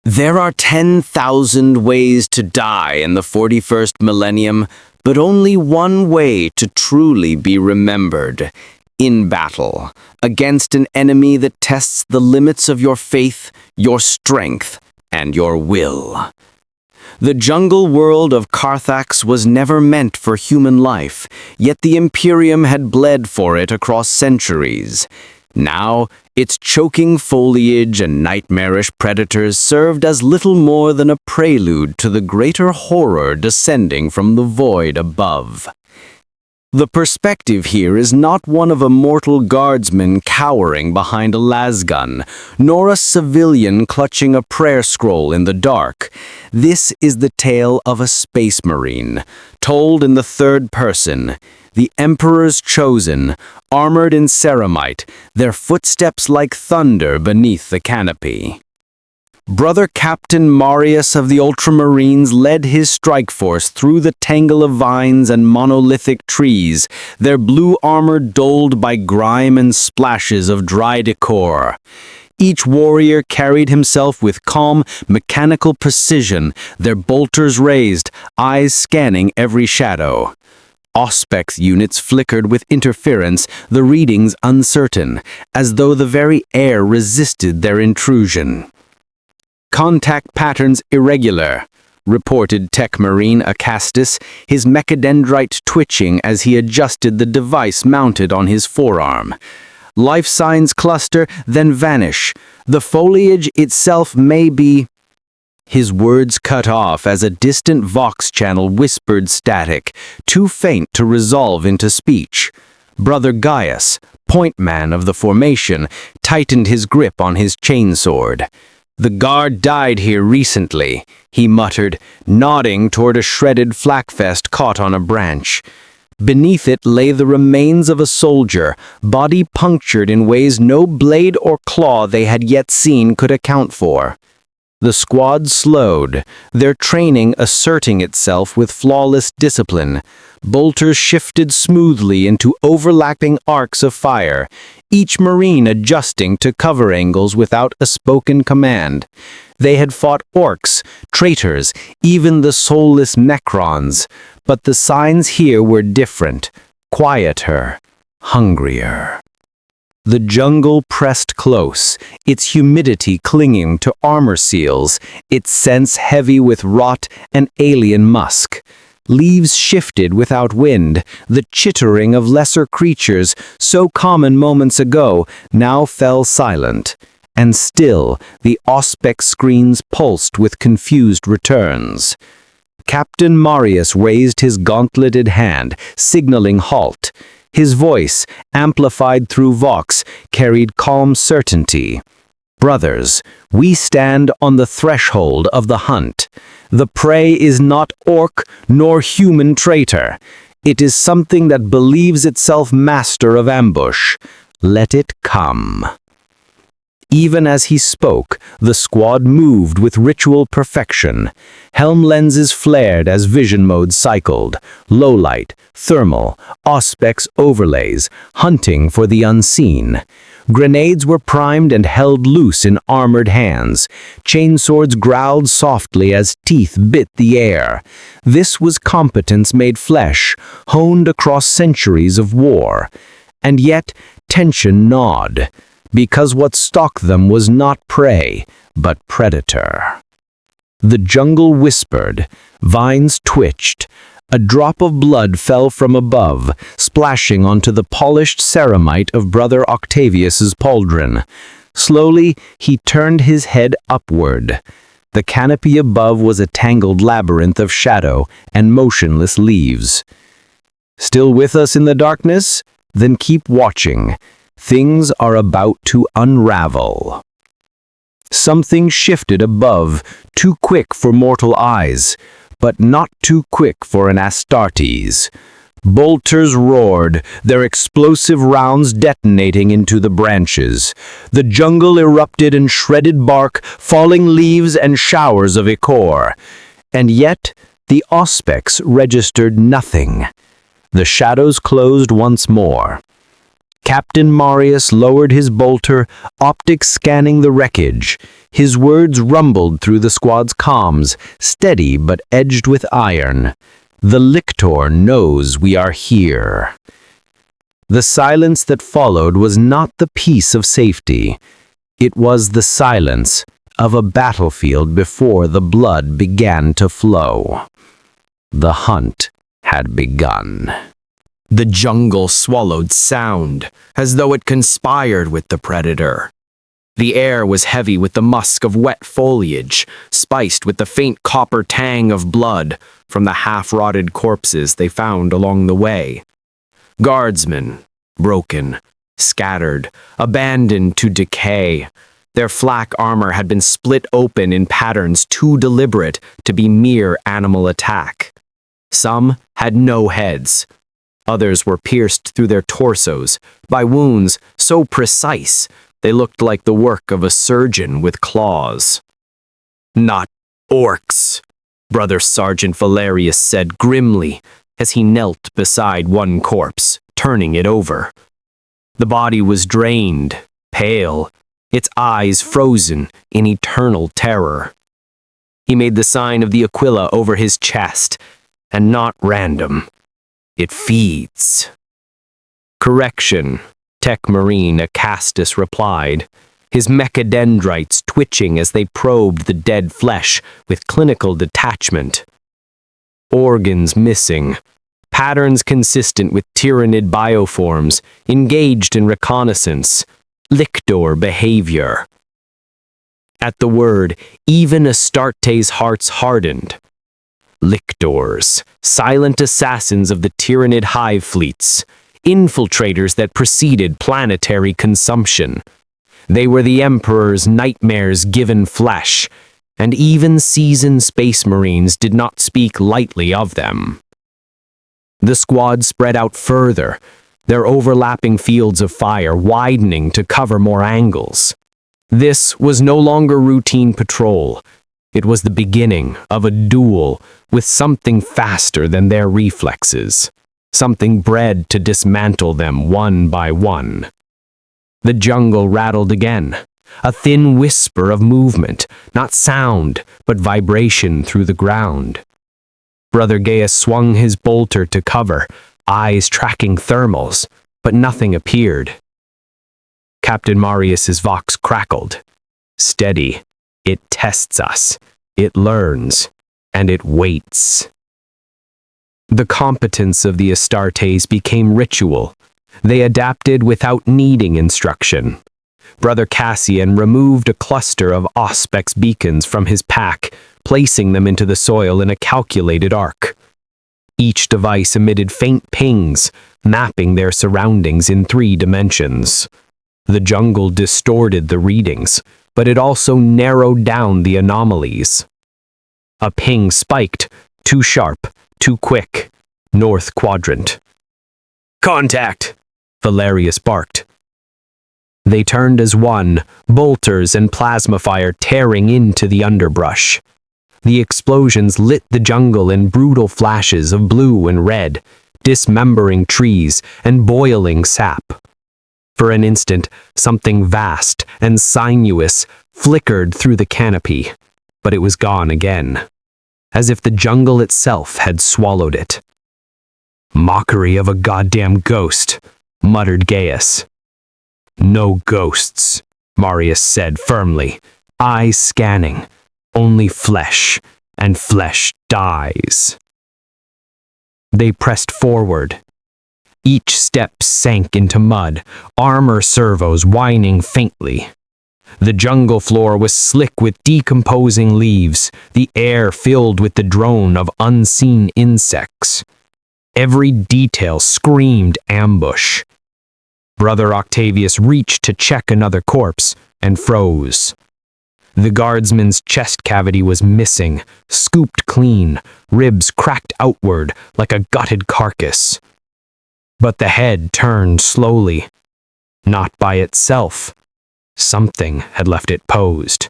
There are 10,000 ways to die in the 41st millennium, but only one way to truly be remembered: in battle, against an enemy that tests the limits of your faith, your strength, and your will. The jungle world of Carnifex was never meant for human life, yet the Imperium had bled for it across centuries. Now, its choking foliage and nightmarish predators served as little more than a prelude to the greater horror descending from the void above. The perspective here is not one of a mortal guardsman cowering behind a lasgun, nor a civilian clutching a prayer scroll in the dark. This is the tale of a space marine, told in the third person. The Emperor's chosen, armored in ceramite, their footsteps like thunder beneath the canopy. Brother Captain Marius of the Ultramarines led his strike force through the tangle of vines and monolithic trees, their blue armor dulled by grime and splashes of dry decor. Each warrior carried himself with calm, mechanical precision, their bolters raised, eyes scanning every shadow. Auspex units flickered with interference, the readings uncertain, as though the very air resisted their intrusion. Contact patterns irregular, reported Tech Marine Acastus, his mechadendrite twitching as he adjusted the device mounted on his forearm. Life signs cluster, then vanish. The foliage itself may be... His words cut off as a distant Vox channel whispered static, too faint to resolve into speech. Brother Gaius, point man of the formation, tightened his grip on his chainsword. "The guard died here recently," he muttered, nodding toward a shredded flakfest caught on a branch. Beneath it lay the remains of a soldier, body punctured in ways no blade or claw they had yet seen could account for. The squad slowed, their training asserting itself with flawless discipline. Bolters shifted smoothly into overlapping arcs of fire, each Marine adjusting to cover angles without a spoken command. They had fought orcs, traitors, even the soulless Necrons, but the signs here were different, quieter, hungrier. The jungle pressed close, its humidity clinging to armor seals, its scents heavy with rot and alien musk. Leaves shifted without wind, the chittering of lesser creatures, so common moments ago, now fell silent. And still, the Auspex screens pulsed with confused returns. Captain Marius raised his gauntleted hand, signaling halt. His voice, amplified through Vox, carried calm certainty. "Brothers, we stand on the threshold of the hunt. The prey is not orc nor human traitor. It is something that believes itself master of ambush. Let it come." Even as he spoke, the squad moved with ritual perfection. Helm lenses flared as vision mode cycled. Low light, thermal, Auspex overlays, hunting for the unseen. Grenades were primed and held loose in armored hands. Chainswords growled softly as teeth bit the air. This was competence made flesh, honed across centuries of war. And yet, tension gnawed, because what stalked them was not prey, but predator. The jungle whispered, vines twitched. A drop of blood fell from above, splashing onto the polished ceramite of Brother Octavius's pauldron. Slowly, he turned his head upward. The canopy above was a tangled labyrinth of shadow and motionless leaves. "Still with us in the darkness? Then keep watching. Things are about to unravel." Something shifted above, too quick for mortal eyes, but not too quick for an Astartes. Bolters roared, their explosive rounds detonating into the branches. The jungle erupted in shredded bark, falling leaves and showers of ichor. And yet, the Auspex registered nothing. The shadows closed once more. Captain Marius lowered his bolter, optics scanning the wreckage. His words rumbled through the squad's comms, steady but edged with iron. "The Lictor knows we are here." The silence that followed was not the peace of safety. It was the silence of a battlefield before the blood began to flow. The hunt had begun. The jungle swallowed sound, as though it conspired with the predator. The air was heavy with the musk of wet foliage, spiced with the faint copper tang of blood from the half-rotted corpses they found along the way. Guardsmen, broken, scattered, abandoned to decay. Their flak armor had been split open in patterns too deliberate to be mere animal attack. Some had no heads. Others were pierced through their torsos by wounds so precise they looked like the work of a surgeon with claws. "Not orcs," Brother Sergeant Valerius said grimly as he knelt beside one corpse, turning it over. The body was drained, pale, its eyes frozen in eternal terror. He made the sign of the Aquila over his chest, and not random. "It feeds." "Correction," Tech Marine Acastus replied, his mechadendrites twitching as they probed the dead flesh with clinical detachment. "Organs missing, patterns consistent with tyrannid bioforms, engaged in reconnaissance, Lictor behavior." At the word, even Astartes' hearts hardened. Lictors, silent assassins of the tyrannid hive fleets, infiltrators that preceded planetary consumption. They were the Emperor's nightmares given flesh, and even seasoned space marines did not speak lightly of them. The squad spread out further, their overlapping fields of fire widening to cover more angles. This was no longer routine patrol. It was the beginning of a duel with something faster than their reflexes, something bred to dismantle them one by one. The jungle rattled again, a thin whisper of movement, not sound, but vibration through the ground. Brother Gaius swung his bolter to cover, eyes tracking thermals, but nothing appeared. Captain Marius's vox crackled. "Steady. It tests us. It learns. And it waits." The competence of the Astartes became ritual. They adapted without needing instruction. Brother Cassian removed a cluster of Auspex beacons from his pack, placing them into the soil in a calculated arc. Each device emitted faint pings, mapping their surroundings in 3 dimensions. The jungle distorted the readings, but it also narrowed down the anomalies. A ping spiked, too sharp, too quick. North quadrant. "Contact!" Valerius barked. They turned as one, bolters and plasma fire tearing into the underbrush. The explosions lit the jungle in brutal flashes of blue and red, dismembering trees and boiling sap. For an instant, something vast and sinuous flickered through the canopy, but it was gone again, as if the jungle itself had swallowed it. "Mockery of a goddamn ghost," muttered Gaius. "No ghosts," Marius said firmly, eyes scanning. "Only flesh, and flesh dies." They pressed forward. Each step sank into mud, armor servos whining faintly. The jungle floor was slick with decomposing leaves, the air filled with the drone of unseen insects. Every detail screamed ambush. Brother Octavius reached to check another corpse and froze. The guardsman's chest cavity was missing, scooped clean, ribs cracked outward like a gutted carcass. But the head turned slowly. Not by itself. Something had left it posed.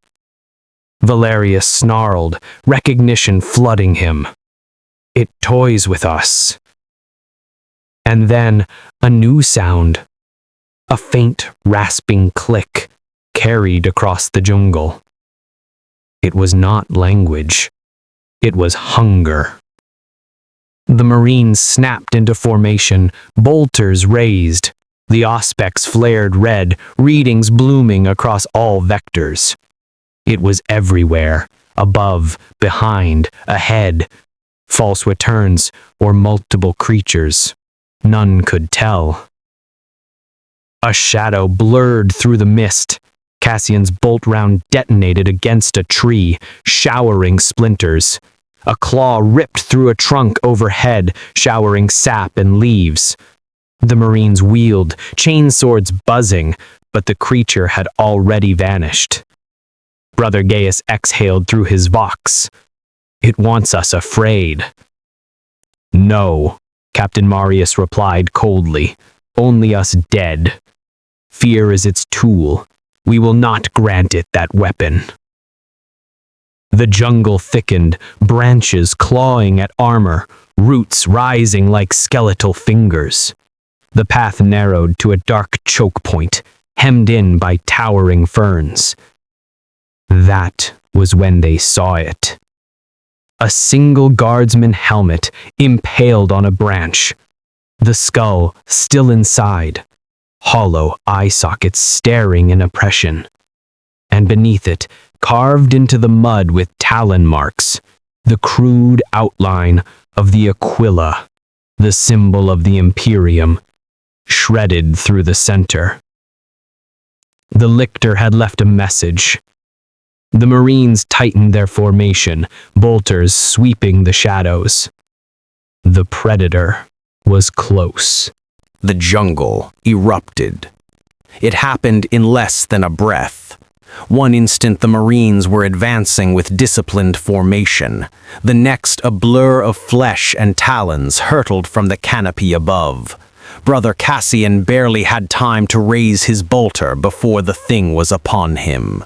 Valerius snarled, recognition flooding him. "It toys with us." And then a new sound. A faint, rasping click carried across the jungle. It was not language. It was hunger. The Marines snapped into formation, bolters raised. The auspex flared red, readings blooming across all vectors. It was everywhere, above, behind, ahead. False returns or multiple creatures. None could tell. A shadow blurred through the mist. Cassian's bolt round detonated against a tree, showering splinters. A claw ripped through a trunk overhead, showering sap and leaves. The Marines wheeled, chainswords buzzing, but the creature had already vanished. Brother Gaius exhaled through his vox. It wants us afraid. No, Captain Marius replied coldly. Only us dead. Fear is its tool. We will not grant it that weapon. The jungle thickened, branches clawing at armor, roots rising like skeletal fingers. The path narrowed to a dark choke point, hemmed in by towering ferns. That was when they saw it. A single guardsman helmet impaled on a branch. The skull still inside, hollow eye sockets staring in oppression. And beneath it, carved into the mud with talon marks, the crude outline of the Aquila, the symbol of the Imperium, shredded through the center. The Lictor had left a message. The Marines tightened their formation, bolters sweeping the shadows. The Predator was close. The jungle erupted. It happened in less than a breath. One instant the Marines were advancing with disciplined formation. The next a blur of flesh and talons hurtled from the canopy above. Brother Cassian barely had time to raise his bolter before the thing was upon him.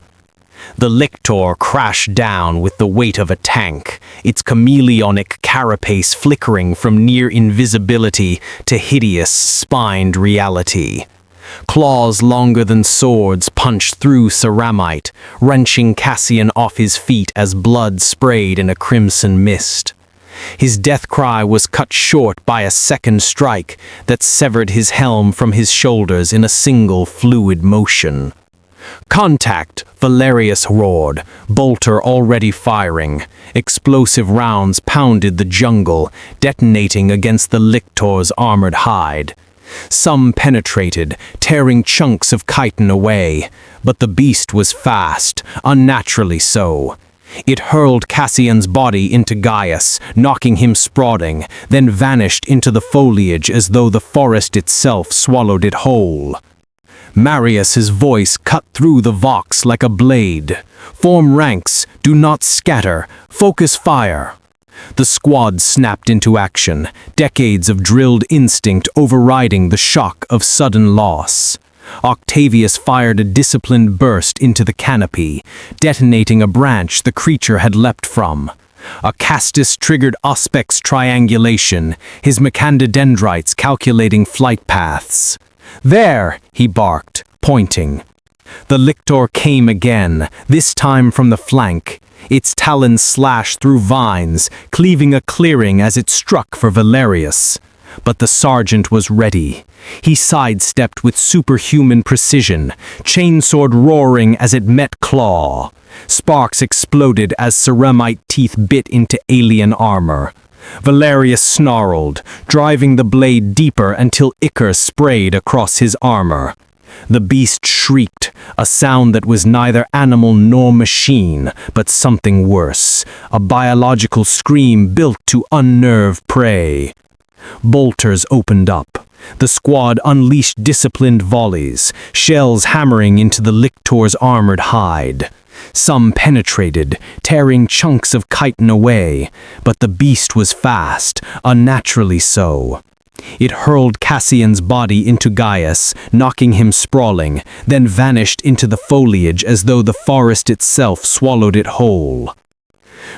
The Lictor crashed down with the weight of a tank, its chameleonic carapace flickering from near invisibility to hideous, spined reality. Claws longer than swords punched through ceramite, wrenching Cassian off his feet as blood sprayed in a crimson mist. His death cry was cut short by a second strike that severed his helm from his shoulders in a single fluid motion. "Contact!" Valerius roared, bolter already firing. Explosive rounds pounded the jungle, detonating against the Lictor's armored hide. Some penetrated, tearing chunks of chitin away, but the beast was fast, unnaturally so. It hurled Cassian's body into Gaius, knocking him sprawling, then vanished into the foliage as though the forest itself swallowed it whole. Marius's voice cut through the vox like a blade. "Form ranks, do not scatter, focus fire." The squad snapped into action, decades of drilled instinct overriding the shock of sudden loss. Octavius fired a disciplined burst into the canopy, detonating a branch the creature had leapt from. Acastus triggered Auspex triangulation, his mechanoidendrites calculating flight paths. "There!" he barked, pointing. The Lictor came again, this time from the flank. Its talons slashed through vines, cleaving a clearing as it struck for Valerius. But the sergeant was ready. He sidestepped with superhuman precision, chainsword roaring as it met claw. Sparks exploded as ceramite teeth bit into alien armor. Valerius snarled, driving the blade deeper until ichor sprayed across his armor. The beast shrieked, a sound that was neither animal nor machine, but something worse, a biological scream built to unnerve prey. Bolters opened up. The squad unleashed disciplined volleys, shells hammering into the Lictor's armored hide. Some penetrated, tearing chunks of chitin away, but the beast was fast, unnaturally so. It hurled Cassian's body into Gaius, knocking him sprawling, then vanished into the foliage as though the forest itself swallowed it whole.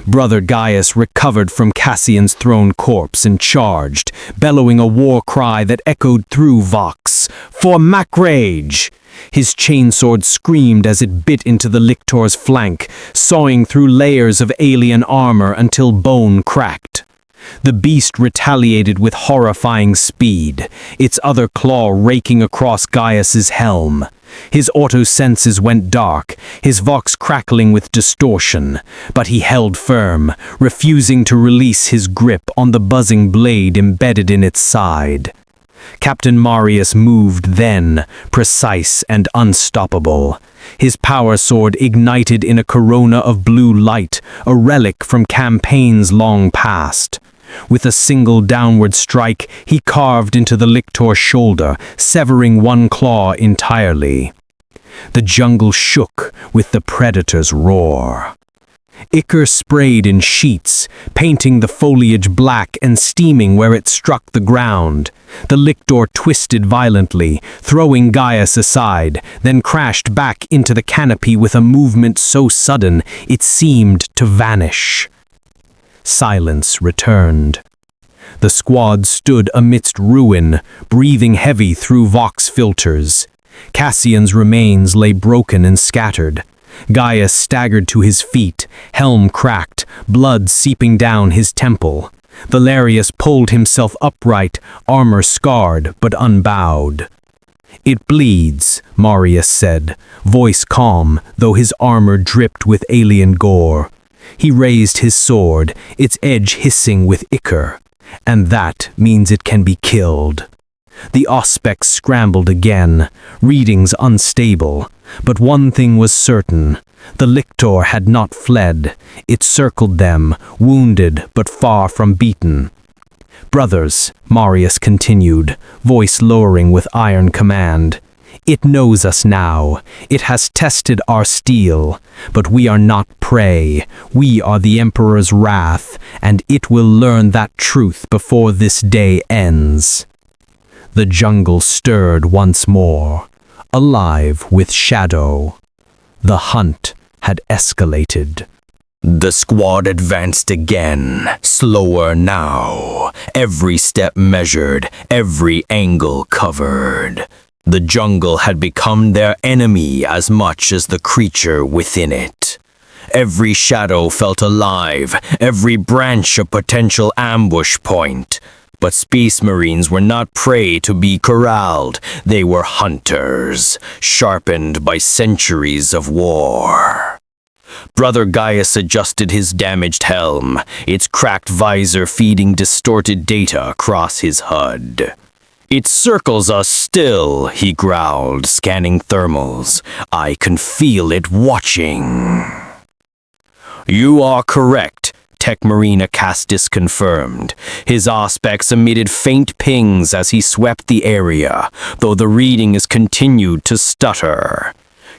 Brother Gaius recovered from Cassian's thrown corpse and charged, bellowing a war cry that echoed through Vox. "For Macrage!" His chainsword screamed as it bit into the Lictor's flank, sawing through layers of alien armor until bone cracked. The beast retaliated with horrifying speed, its other claw raking across Gaius's helm. His auto-senses went dark, his vox crackling with distortion, but he held firm, refusing to release his grip on the buzzing blade embedded in its side. Captain Marius moved then, precise and unstoppable. His power sword ignited in a corona of blue light, a relic from campaigns long past. With a single downward strike, he carved into the Lictor's shoulder, severing one claw entirely. The jungle shook with the predator's roar. Ichor sprayed in sheets, painting the foliage black and steaming where it struck the ground. The Lictor twisted violently, throwing Gaius aside, then crashed back into the canopy with a movement so sudden it seemed to vanish. Silence returned. The squad stood amidst ruin, breathing heavy through Vox filters. Cassian's remains lay broken and scattered. Gaius staggered to his feet, helm cracked, blood seeping down his temple. Valerius pulled himself upright, armor scarred but unbowed. "It bleeds," Marius said, voice calm, though his armor dripped with alien gore. He raised his sword, its edge hissing with ichor. "And that means it can be killed." The Auspex scrambled again, readings unstable, but one thing was certain. The Lictor had not fled. It circled them, wounded but far from beaten. "Brothers," Marius continued, voice lowering with iron command, "it knows us now. It has tested our steel. But we are not prey. We are the Emperor's wrath, and it will learn that truth before this day ends." The jungle stirred once more, alive with shadow. The hunt had escalated. The squad advanced again, slower now, every step measured, every angle covered. The jungle had become their enemy as much as the creature within it. Every shadow felt alive, every branch a potential ambush point. But Space Marines were not prey to be corralled. They were hunters, sharpened by centuries of war. Brother Gaius adjusted his damaged helm, its cracked visor feeding distorted data across his HUD. "It circles us still," he growled, scanning thermals. "I can feel it watching." "You are correct," Tech Marine Acastus confirmed. His Auspex emitted faint pings as he swept the area, though the readings continued to stutter.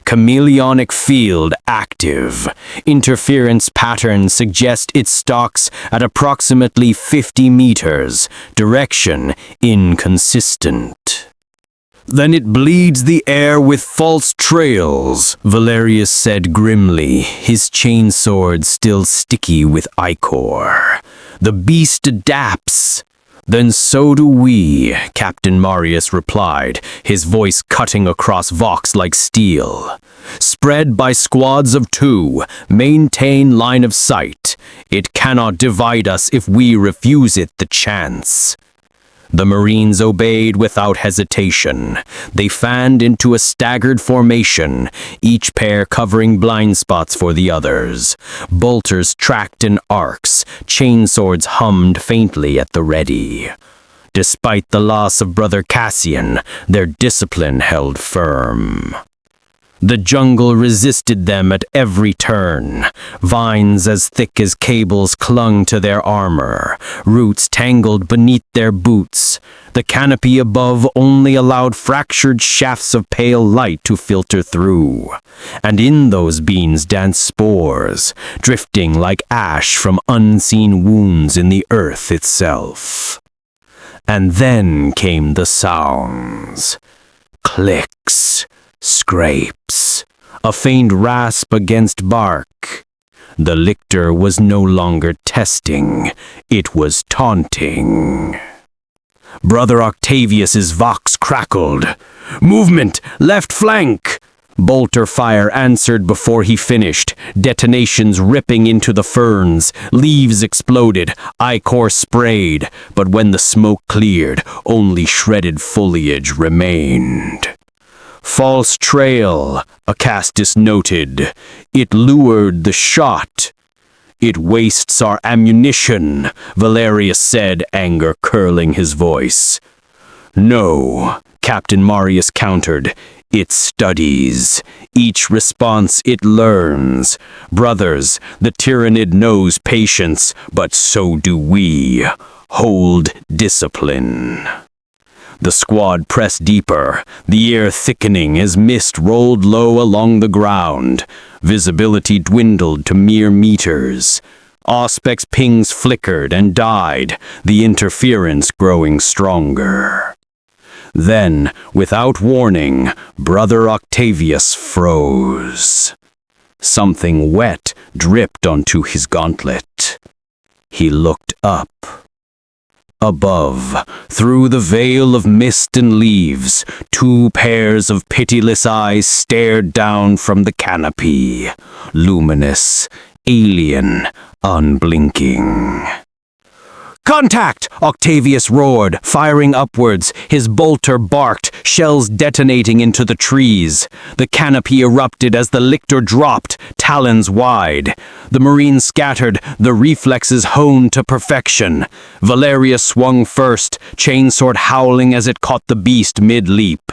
Chameleonic field active. Interference patterns suggest it stalks at approximately 50 meters. Direction inconsistent. "Then it bleeds the air with false trails," Valerius said grimly, his chainsword still sticky with ichor. "The beast adapts." "Then so do we," Captain Marius replied, his voice cutting across Vox like steel. "Spread by squads of 2, maintain line of sight. It cannot divide us if we refuse it the chance." The Marines obeyed without hesitation. They fanned into a staggered formation, each pair covering blind spots for the others. Bolters tracked in arcs, chainswords hummed faintly at the ready. Despite the loss of Brother Cassian, their discipline held firm. The jungle resisted them at every turn. Vines as thick as cables clung to their armor, roots tangled beneath their boots. The canopy above only allowed fractured shafts of pale light to filter through. And in those beams danced spores, drifting like ash from unseen wounds in the earth itself. And then came the sounds. Clicks. Scrapes, a faint rasp against bark. The lictor was no longer testing, it was taunting. Brother Octavius's vox crackled. "Movement! Left flank!" Bolter fire answered before he finished, detonations ripping into the ferns, leaves exploded, ichor sprayed, but when the smoke cleared, only shredded foliage remained. "False trail," Acastus noted. "It lured the shot." "It wastes our ammunition," Valerius said, anger curling his voice. "No," Captain Marius countered. "It studies. Each response it learns. Brothers, the tyrannid knows patience, but so do we. Hold discipline." The squad pressed deeper, the air thickening as mist rolled low along the ground. Visibility dwindled to mere meters. Auspex pings flickered and died, the interference growing stronger. Then, without warning, Brother Octavius froze. Something wet dripped onto his gauntlet. He looked up. Above, through the veil of mist and leaves, two pairs of pitiless eyes stared down from the canopy, luminous, alien, unblinking. "Contact!" Octavius roared, firing upwards. His bolter barked, shells detonating into the trees. The canopy erupted as the lictor dropped, talons wide. The Marines scattered, the reflexes honed to perfection. Valerius swung first, chainsword howling as it caught the beast mid-leap.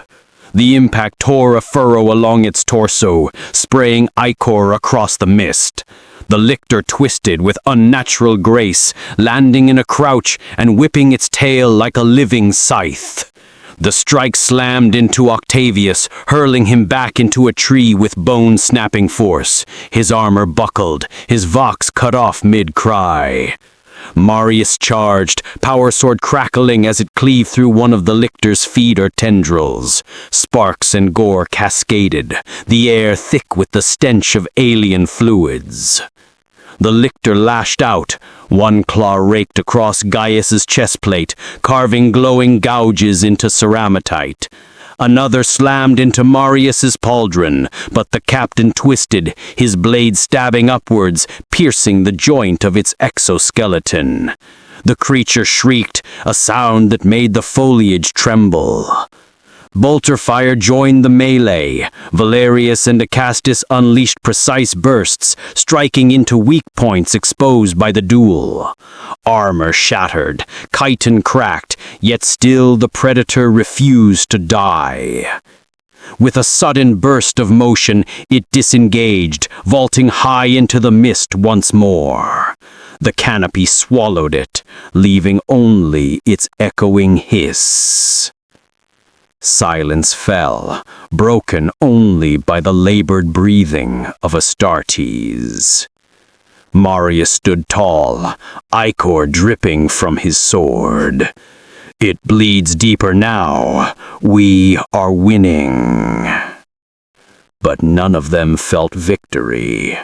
The impact tore a furrow along its torso, spraying ichor across the mist. The lictor twisted with unnatural grace, landing in a crouch and whipping its tail like a living scythe. The strike slammed into Octavius, hurling him back into a tree with bone-snapping force. His armor buckled, his vox cut off mid-cry. Marius charged, power sword crackling as it cleaved through one of the lictor's feeder tendrils. Sparks and gore cascaded, the air thick with the stench of alien fluids. The lictor lashed out, one claw raked across Gaius's chestplate, carving glowing gouges into ceramitite. Another slammed into Marius's pauldron, but the captain twisted, his blade stabbing upwards, piercing the joint of its exoskeleton. The creature shrieked, a sound that made the foliage tremble. Bolter fire joined the melee. Valerius and Acastus unleashed precise bursts, striking into weak points exposed by the duel. Armor shattered, chitin cracked, yet still the predator refused to die. With a sudden burst of motion, it disengaged, vaulting high into the mist once more. The canopy swallowed it, leaving only its echoing hiss. Silence fell, broken only by the labored breathing of Astartes. Marius stood tall, ichor dripping from his sword. "It bleeds deeper now. We are winning." But none of them felt victory.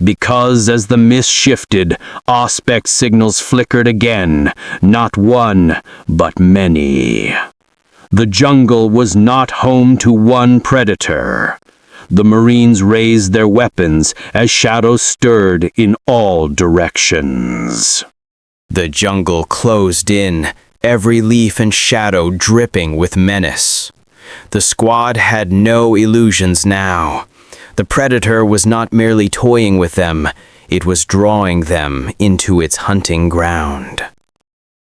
Because as the mist shifted, Auspex signals flickered again, not one, but many. The jungle was not home to one predator. The Marines raised their weapons as shadows stirred in all directions. The jungle closed in, every leaf and shadow dripping with menace. The squad had no illusions now. The predator was not merely toying with them, it was drawing them into its hunting ground.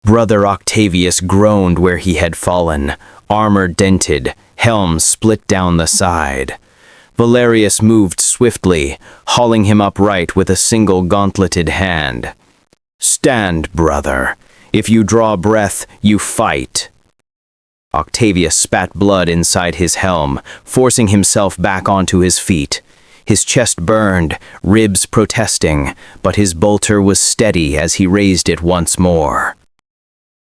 Brother Octavius groaned where he had fallen, armor dented, helm split down the side. Valerius moved swiftly, hauling him upright with a single gauntleted hand. "Stand, brother. If you draw breath, you fight." Octavius spat blood inside his helm, forcing himself back onto his feet. His chest burned, ribs protesting, but his bolter was steady as he raised it once more.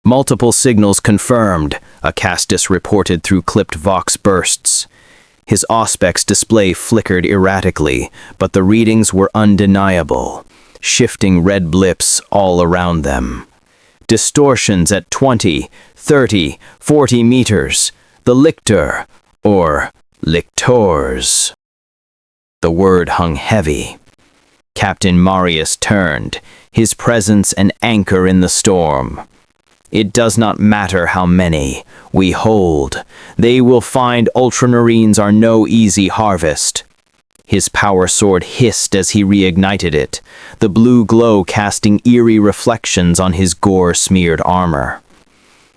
Multiple signals confirmed, Acastus reported through clipped vox bursts. His Auspex display flickered erratically, but the readings were undeniable, shifting red blips all around them. Distortions at 20, 30, 40 meters. The Lictor, or Lictors. The word hung heavy. Captain Marius turned, his presence an anchor in the storm. It does not matter how many we hold. They will find Ultramarines are no easy harvest. His power sword hissed as he reignited it, the blue glow casting eerie reflections on his gore-smeared armor.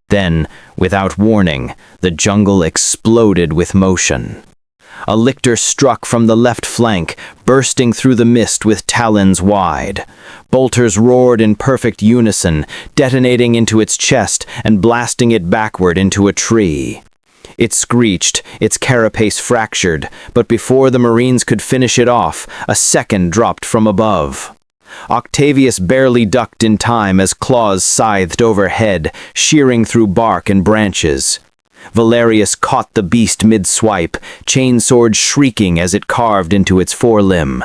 Then, without warning, the jungle exploded with motion. A lictor struck from the left flank, bursting through the mist with talons wide. Bolters roared in perfect unison, detonating into its chest and blasting it backward into a tree. It screeched, its carapace fractured, but before the Marines could finish it off, a second dropped from above. Octavius barely ducked in time as claws scythed overhead, shearing through bark and branches. Valerius caught the beast mid-swipe, chainsword shrieking as it carved into its forelimb.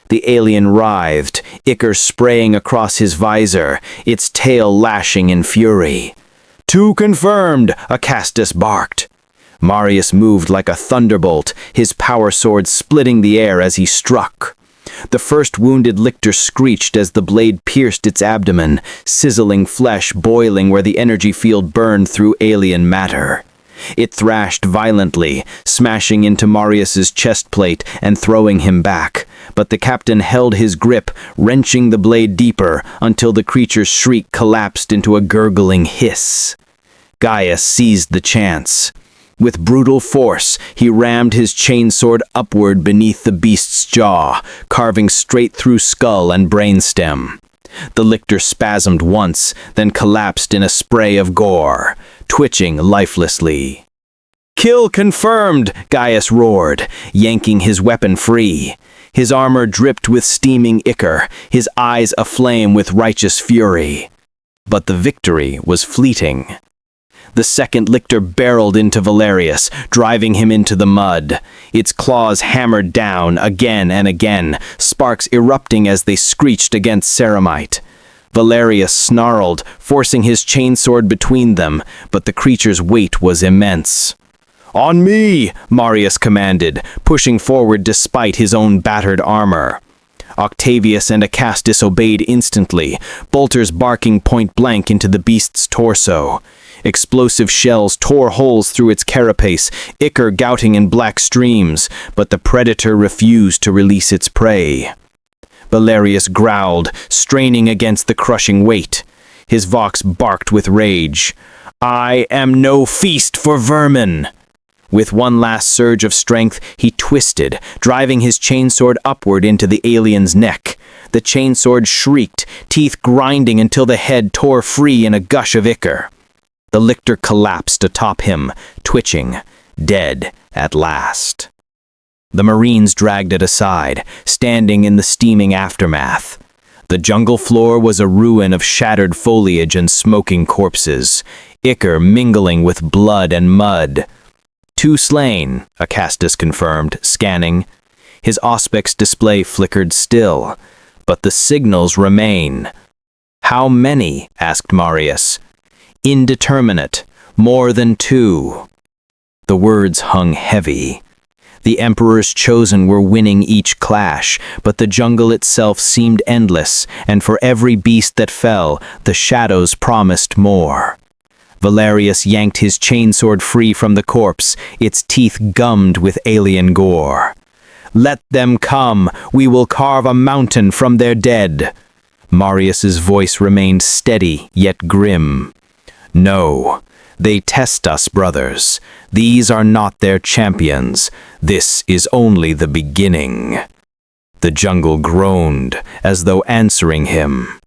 The alien writhed, ichor spraying across his visor, its tail lashing in fury. "Two confirmed," Acastus barked. Marius moved like a thunderbolt, his power sword splitting the air as he struck. The first wounded lictor screeched as the blade pierced its abdomen, sizzling flesh boiling where the energy field burned through alien matter. It thrashed violently, smashing into Marius's chest plate and throwing him back, but the captain held his grip, wrenching the blade deeper until the creature's shriek collapsed into a gurgling hiss. Gaius seized the chance. With brutal force, he rammed his chainsword upward beneath the beast's jaw, carving straight through skull and brainstem. The lictor spasmed once, then collapsed in a spray of gore, twitching lifelessly. "Kill confirmed!" Gaius roared, yanking his weapon free. His armor dripped with steaming ichor, his eyes aflame with righteous fury. But the victory was fleeting. The second lictor barreled into Valerius, driving him into the mud. Its claws hammered down again and again, sparks erupting as they screeched against ceramite. Valerius snarled, forcing his chainsword between them, but the creature's weight was immense. "On me!" Marius commanded, pushing forward despite his own battered armor. Octavius and Acastus obeyed instantly, bolters barking point-blank into the beast's torso. Explosive shells tore holes through its carapace, ichor gouting in black streams, but the predator refused to release its prey. Valerius growled, straining against the crushing weight. His vox barked with rage. "I am no feast for vermin!" With one last surge of strength, he twisted, driving his chainsword upward into the alien's neck. The chainsword shrieked, teeth grinding until the head tore free in a gush of ichor. The lictor collapsed atop him, twitching, dead at last. The Marines dragged it aside, standing in the steaming aftermath. The jungle floor was a ruin of shattered foliage and smoking corpses, ichor mingling with blood and mud. "Two slain," Acastus confirmed, scanning. His Auspex display flickered still, but the signals remain. "How many?" asked Marius. "Indeterminate. More than two." The words hung heavy. The Emperor's chosen were winning each clash, but the jungle itself seemed endless, and for every beast that fell, the shadows promised more. Valerius yanked his chainsword free from the corpse, its teeth gummed with alien gore. "Let them come! We will carve a mountain from their dead!" Marius's voice remained steady, yet grim. "No, they test us, brothers. These are not their champions. This is only the beginning." The jungle groaned, as though answering him.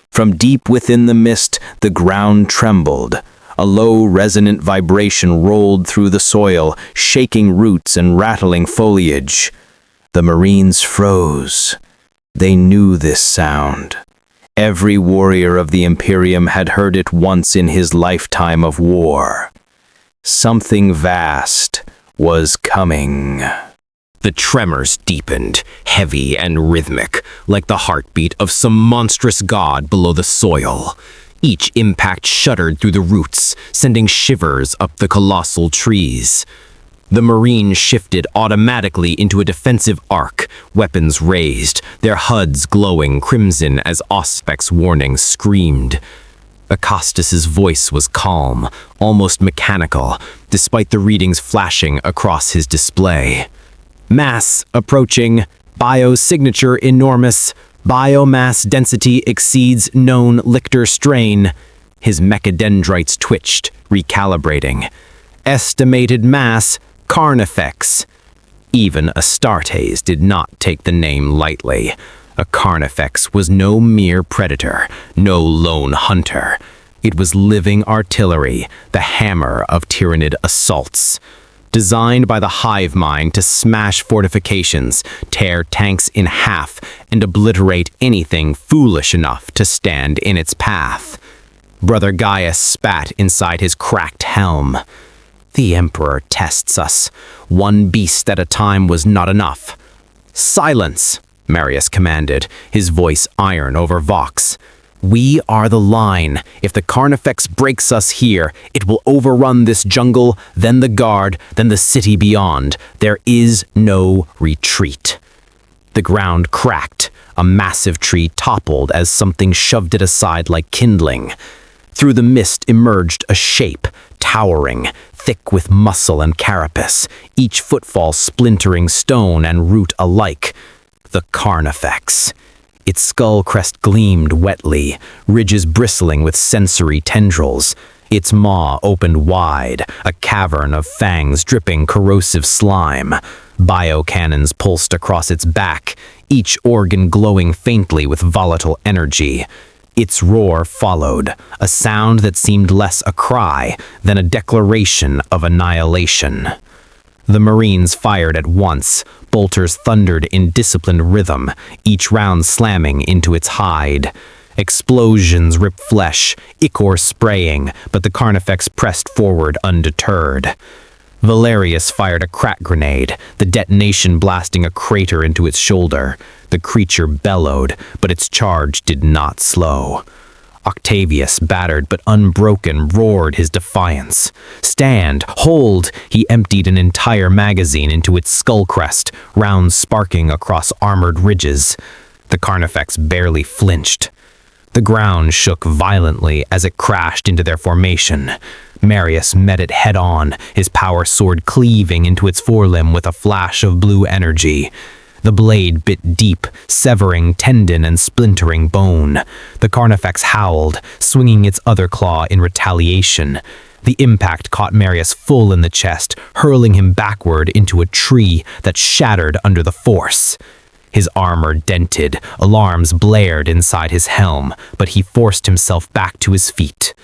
From deep within the mist, the ground trembled. A low, resonant vibration rolled through the soil, shaking roots and rattling foliage. The Marines froze. They knew this sound. Every warrior of the Imperium had heard it once in his lifetime of war. Something vast, was coming. The tremors deepened, heavy and rhythmic, like the heartbeat of some monstrous god below the soil. Each impact shuddered through the roots, sending shivers up the colossal trees. The Marines shifted automatically into a defensive arc, weapons raised, their HUDs glowing crimson as Auspec's warning screamed. Acastus's voice was calm, almost mechanical, despite the readings flashing across his display. Mass approaching, biosignature enormous, biomass density exceeds known Lictor strain. His mechadendrites twitched, recalibrating. Estimated mass, Carnifex. Even Astartes did not take the name lightly. A Carnifex was no mere predator, no lone hunter. It was living artillery, the hammer of Tyranid assaults. Designed by the hive mind to smash fortifications, tear tanks in half, and obliterate anything foolish enough to stand in its path. Brother Gaius spat inside his cracked helm. The Emperor tests us. One beast at a time was not enough. Silence, Marius commanded, his voice iron over Vox. We are the line. If the Carnifex breaks us here, it will overrun this jungle, then the guard, then the city beyond. There is no retreat. The ground cracked. A massive tree toppled as something shoved it aside like kindling. Through the mist emerged a shape, towering, thick with muscle and carapace, each footfall splintering stone and root alike. The Carnifex. Its skull crest gleamed wetly, ridges bristling with sensory tendrils. Its maw opened wide, a cavern of fangs dripping corrosive slime. Biocannons pulsed across its back, each organ glowing faintly with volatile energy. Its roar followed, a sound that seemed less a cry than a declaration of annihilation. The Marines fired at once. Bolters thundered in disciplined rhythm, each round slamming into its hide. Explosions ripped flesh, ichor spraying, but the Carnifex pressed forward undeterred. Valerius fired a crack grenade, the detonation blasting a crater into its shoulder. The creature bellowed, but its charge did not slow. Octavius, battered but unbroken, roared his defiance. Stand! Hold! He emptied an entire magazine into its skull crest, rounds sparking across armored ridges. The Carnifex barely flinched. The ground shook violently as it crashed into their formation. Marius met it head-on, his power sword cleaving into its forelimb with a flash of blue energy. The blade bit deep, severing tendon and splintering bone. The Carnifex howled, swinging its other claw in retaliation. The impact caught Marius full in the chest, hurling him backward into a tree that shattered under the force. His armor dented, alarms blared inside his helm, but he forced himself back to his feet.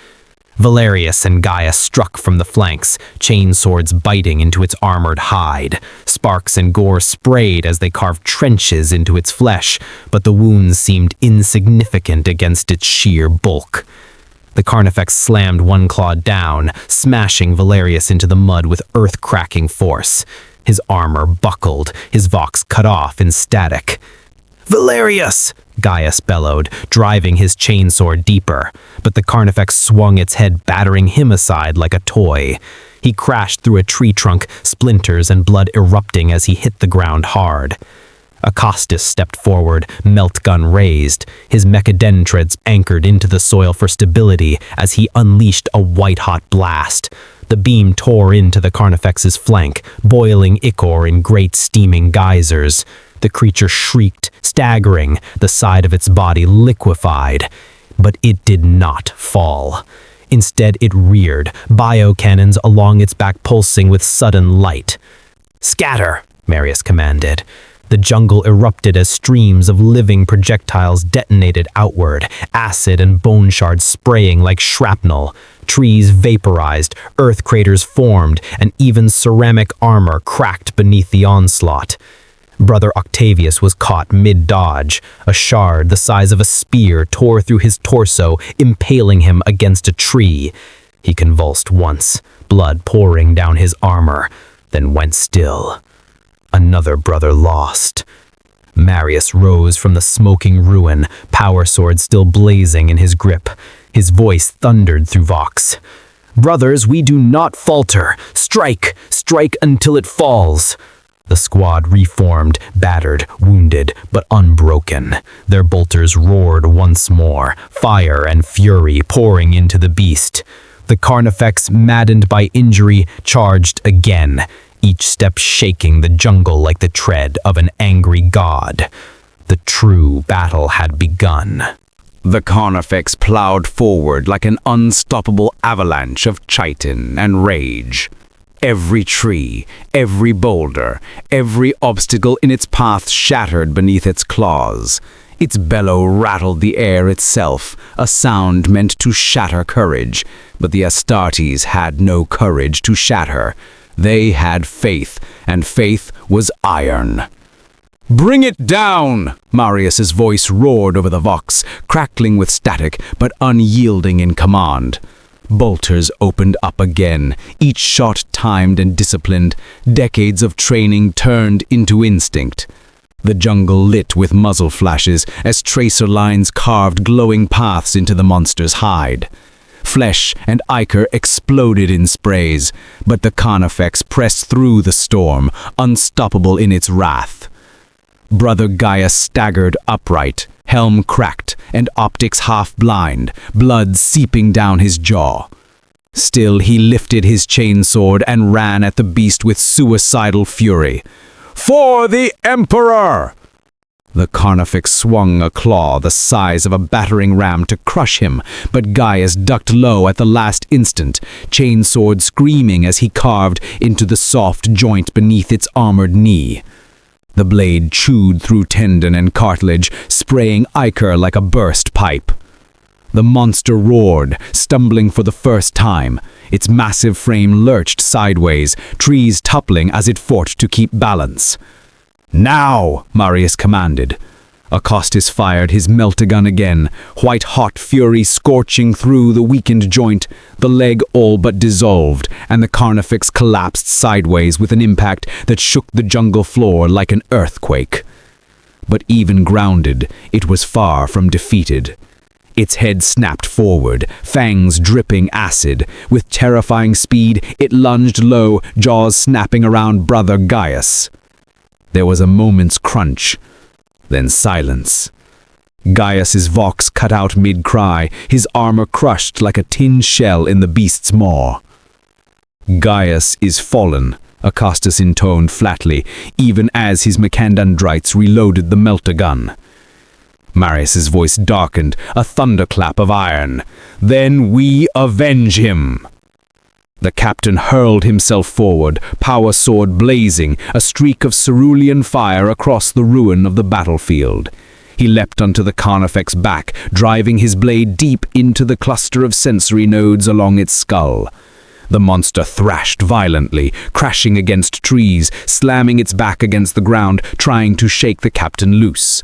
Valerius and Gaius struck from the flanks, chainswords biting into its armored hide. Sparks and gore sprayed as they carved trenches into its flesh, but the wounds seemed insignificant against its sheer bulk. The Carnifex slammed one claw down, smashing Valerius into the mud with earth-cracking force. His armor buckled, his vox cut off in static. "Valerius!" Gaius bellowed, driving his chainsword deeper, but the Carnifex swung its head, battering him aside like a toy. He crashed through a tree trunk, splinters and blood erupting as he hit the ground hard. Acastus stepped forward, melt gun raised, his mechadendrites anchored into the soil for stability as he unleashed a white-hot blast. The beam tore into the Carnifex's flank, boiling ichor in great steaming geysers. The creature shrieked, staggering, the side of its body liquefied. But it did not fall. Instead, it reared, biocannons along its back pulsing with sudden light. "Scatter!" Marius commanded. The jungle erupted as streams of living projectiles detonated outward, acid and bone shards spraying like shrapnel. Trees vaporized, earth craters formed, and even ceramic armor cracked beneath the onslaught. Brother Octavius was caught mid-dodge. A shard the size of a spear tore through his torso, impaling him against a tree. He convulsed once, blood pouring down his armor. then went still. Another brother lost. Marius rose from the smoking ruin, power sword still blazing in his grip. His voice thundered through Vox. "Brothers, we do not falter. Strike! Strike until it falls!" The squad reformed, battered, wounded, but unbroken. Their bolters roared once more, fire and fury pouring into the beast. The Carnifex, maddened by injury, charged again, each step shaking the jungle like the tread of an angry god. The true battle had begun. The Carnifex plowed forward like an unstoppable avalanche of chitin and rage. Every tree, every boulder, every obstacle in its path shattered beneath its claws. Its bellow rattled the air itself, a sound meant to shatter courage. But the Astartes had no courage to shatter. They had faith, and faith was iron. "Bring it down!" Marius's voice roared over the Vox, crackling with static, but unyielding in command. Bolters opened up again, each shot timed and disciplined, decades of training turned into instinct. The jungle lit with muzzle flashes as tracer lines carved glowing paths into the monster's hide. Flesh and ichor exploded in sprays, but the Carnifex pressed through the storm, unstoppable in its wrath. Brother Gaius staggered upright, helm cracked and optics half-blind, blood seeping down his jaw. Still he lifted his chainsword and ran at the beast with suicidal fury. "For the Emperor!" The Carnifex swung a claw the size of a battering ram to crush him, but Gaius ducked low at the last instant, chainsword screaming as he carved into the soft joint beneath its armored knee. The blade chewed through tendon and cartilage, spraying ichor like a burst pipe. The monster roared, stumbling for the first time. Its massive frame lurched sideways, trees toppling as it fought to keep balance. "Now!" Marius commanded. Acostus fired his meltagun again, white-hot fury scorching through the weakened joint. The leg all but dissolved, and the Carnifex collapsed sideways with an impact that shook the jungle floor like an earthquake. But even grounded, it was far from defeated. Its head snapped forward, fangs dripping acid. With terrifying speed, it lunged low, jaws snapping around Brother Gaius. There was a moment's crunch, then silence. Gaius's Vox cut out mid-cry, his armor crushed like a tin shell in the beast's maw. "Gaius is fallen," Acostus intoned flatly, even as his Macandandrites reloaded the meltagun. Marius's voice darkened, a thunderclap of iron. "Then we avenge him!" The captain hurled himself forward, power sword blazing, a streak of cerulean fire across the ruin of the battlefield. He leapt onto the Carnifex's back, driving his blade deep into the cluster of sensory nodes along its skull. The monster thrashed violently, crashing against trees, slamming its back against the ground, trying to shake the captain loose.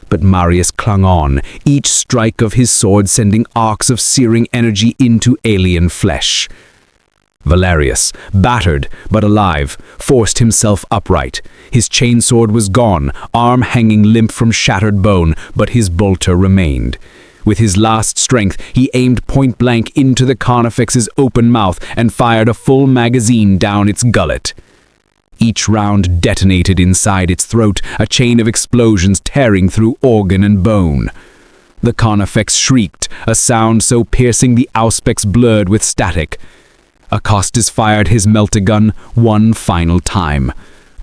But Marius clung on, each strike of his sword sending arcs of searing energy into alien flesh. Valerius, battered but alive, forced himself upright. His chainsword was gone, arm hanging limp from shattered bone, but his bolter remained. With his last strength, he aimed point-blank into the Carnifex's open mouth and fired a full magazine down its gullet. Each round detonated inside its throat, a chain of explosions tearing through organ and bone. The Carnifex shrieked, a sound so piercing the auspex blurred with static. Acostus fired his meltagun one final time.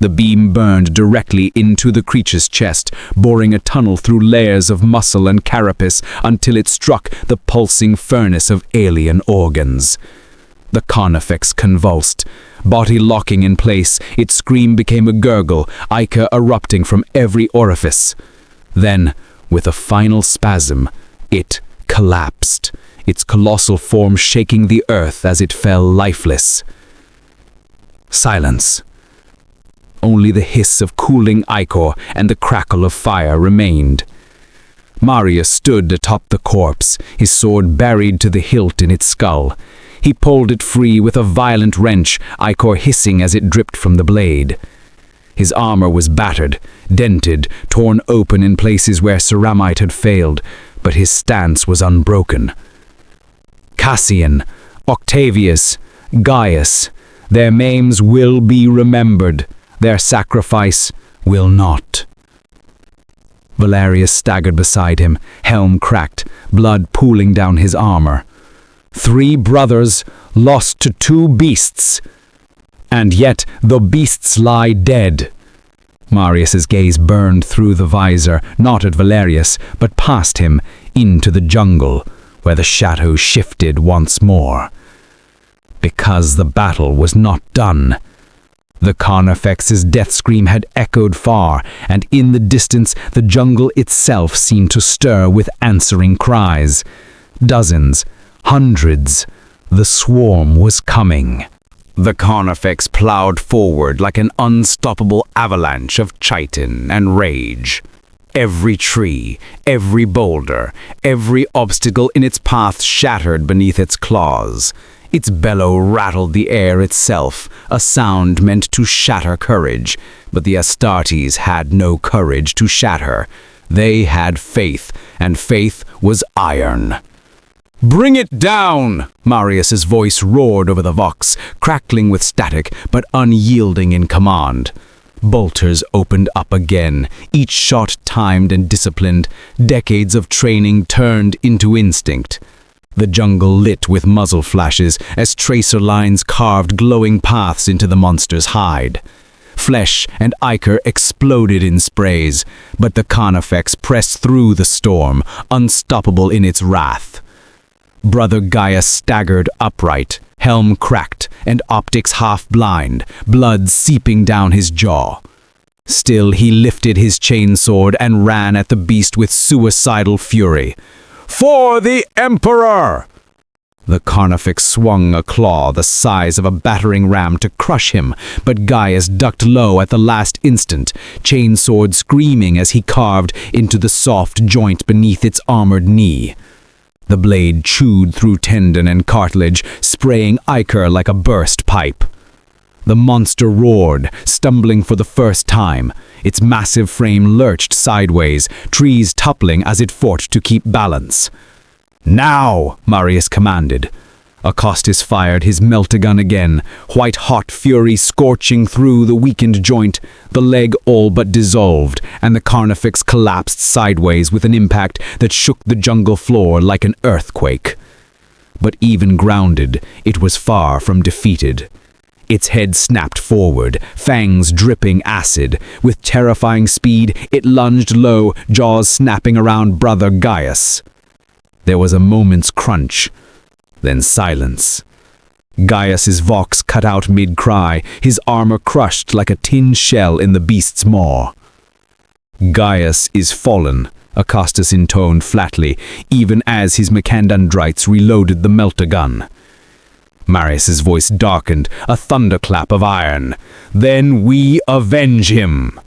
The beam burned directly into the creature's chest, boring a tunnel through layers of muscle and carapace until it struck the pulsing furnace of alien organs. The Carnifex convulsed. Body locking in place, its scream became a gurgle, ichor erupting from every orifice. Then, with a final spasm, it collapsed, its colossal form shaking the earth as it fell lifeless. Silence. Only the hiss of cooling ichor and the crackle of fire remained. Marius stood atop the corpse, his sword buried to the hilt in its skull. He pulled it free with a violent wrench, ichor hissing as it dripped from the blade. His armor was battered, dented, torn open in places where ceramite had failed, but his stance was unbroken. Cassian, Octavius, Gaius, their names will be remembered, their sacrifice will not. Valerius staggered beside him, helm cracked, blood pooling down his armor. 3 brothers lost to 2 beasts, and yet the beasts lie dead. Marius's gaze burned through the visor, not at Valerius, but past him, into the jungle, where the shadows shifted once more. Because the battle was not done. The Carnifex's death scream had echoed far, and in the distance the jungle itself seemed to stir with answering cries. Dozens, hundreds, the swarm was coming. The Carnifex plowed forward like an unstoppable avalanche of chitin and rage. Every tree, every boulder, every obstacle in its path shattered beneath its claws. Its bellow rattled the air itself, a sound meant to shatter courage. But the Astartes had no courage to shatter. They had faith, and faith was iron. "Bring it down!" Marius's voice roared over the vox, crackling with static, but unyielding in command. Bolters opened up again, each shot timed and disciplined, decades of training turned into instinct. The jungle lit with muzzle flashes as tracer lines carved glowing paths into the monster's hide. Flesh and ichor exploded in sprays, but the Carnifex pressed through the storm, unstoppable in its wrath. Brother Gaius staggered upright, helm cracked and optics half-blind, blood seeping down his jaw. Still he lifted his chainsword and ran at the beast with suicidal fury. "For the Emperor!" The Carnifex swung a claw the size of a battering ram to crush him, but Gaius ducked low at the last instant, chainsword screaming as he carved into the soft joint beneath its armored knee. The blade chewed through tendon and cartilage, spraying ichor like a burst pipe. The monster roared, stumbling for the first time. Its massive frame lurched sideways, trees toppling as it fought to keep balance. "Now!" Marius commanded. Acostus fired his meltagun again, white-hot fury scorching through the weakened joint. The leg all but dissolved, and the Carnifex collapsed sideways with an impact that shook the jungle floor like an earthquake. But even grounded, it was far from defeated. Its head snapped forward, fangs dripping acid. With terrifying speed, it lunged low, jaws snapping around Brother Gaius. There was a moment's crunch, then silence. Gaius's vox cut out mid-cry, his armor crushed like a tin shell in the beast's maw. "Gaius is fallen," Acostus intoned flatly, even as his Macandandrites reloaded the meltagun. Marius's voice darkened, a thunderclap of iron. "Then we avenge him!"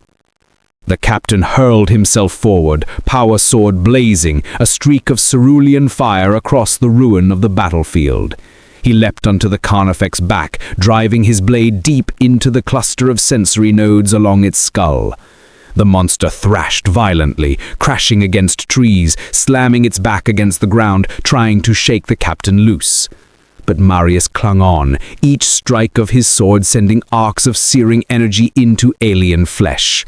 The captain hurled himself forward, power sword blazing, a streak of cerulean fire across the ruin of the battlefield. He leapt onto the Carnifex's back, driving his blade deep into the cluster of sensory nodes along its skull. The monster thrashed violently, crashing against trees, slamming its back against the ground, trying to shake the captain loose. But Marius clung on, each strike of his sword sending arcs of searing energy into alien flesh.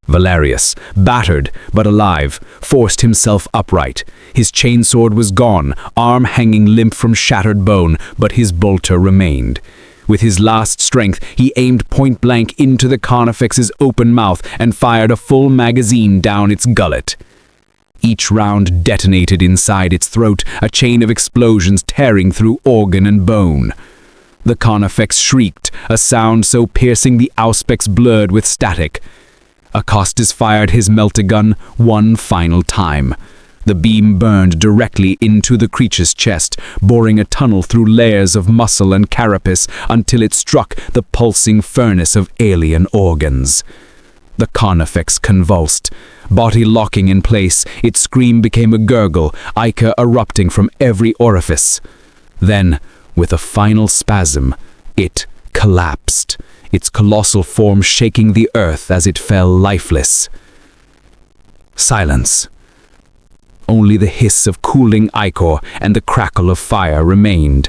Valerius, battered but alive, forced himself upright. His chainsword was gone, arm hanging limp from shattered bone, but his bolter remained. With his last strength, he aimed point-blank into the Carnifex's open mouth and fired a full magazine down its gullet. Each round detonated inside its throat, a chain of explosions tearing through organ and bone. The Carnifex shrieked, a sound so piercing the auspex blurred with static. Acostus fired his meltagun one final time. The beam burned directly into the creature's chest, boring a tunnel through layers of muscle and carapace until it struck the pulsing furnace of alien organs. The Carnifex convulsed. Body locking in place, its scream became a gurgle, ichor erupting from every orifice. Then, With a final spasm, it collapsed, its colossal form shaking the earth as it fell lifeless. Silence. Only the hiss of cooling ichor and the crackle of fire remained.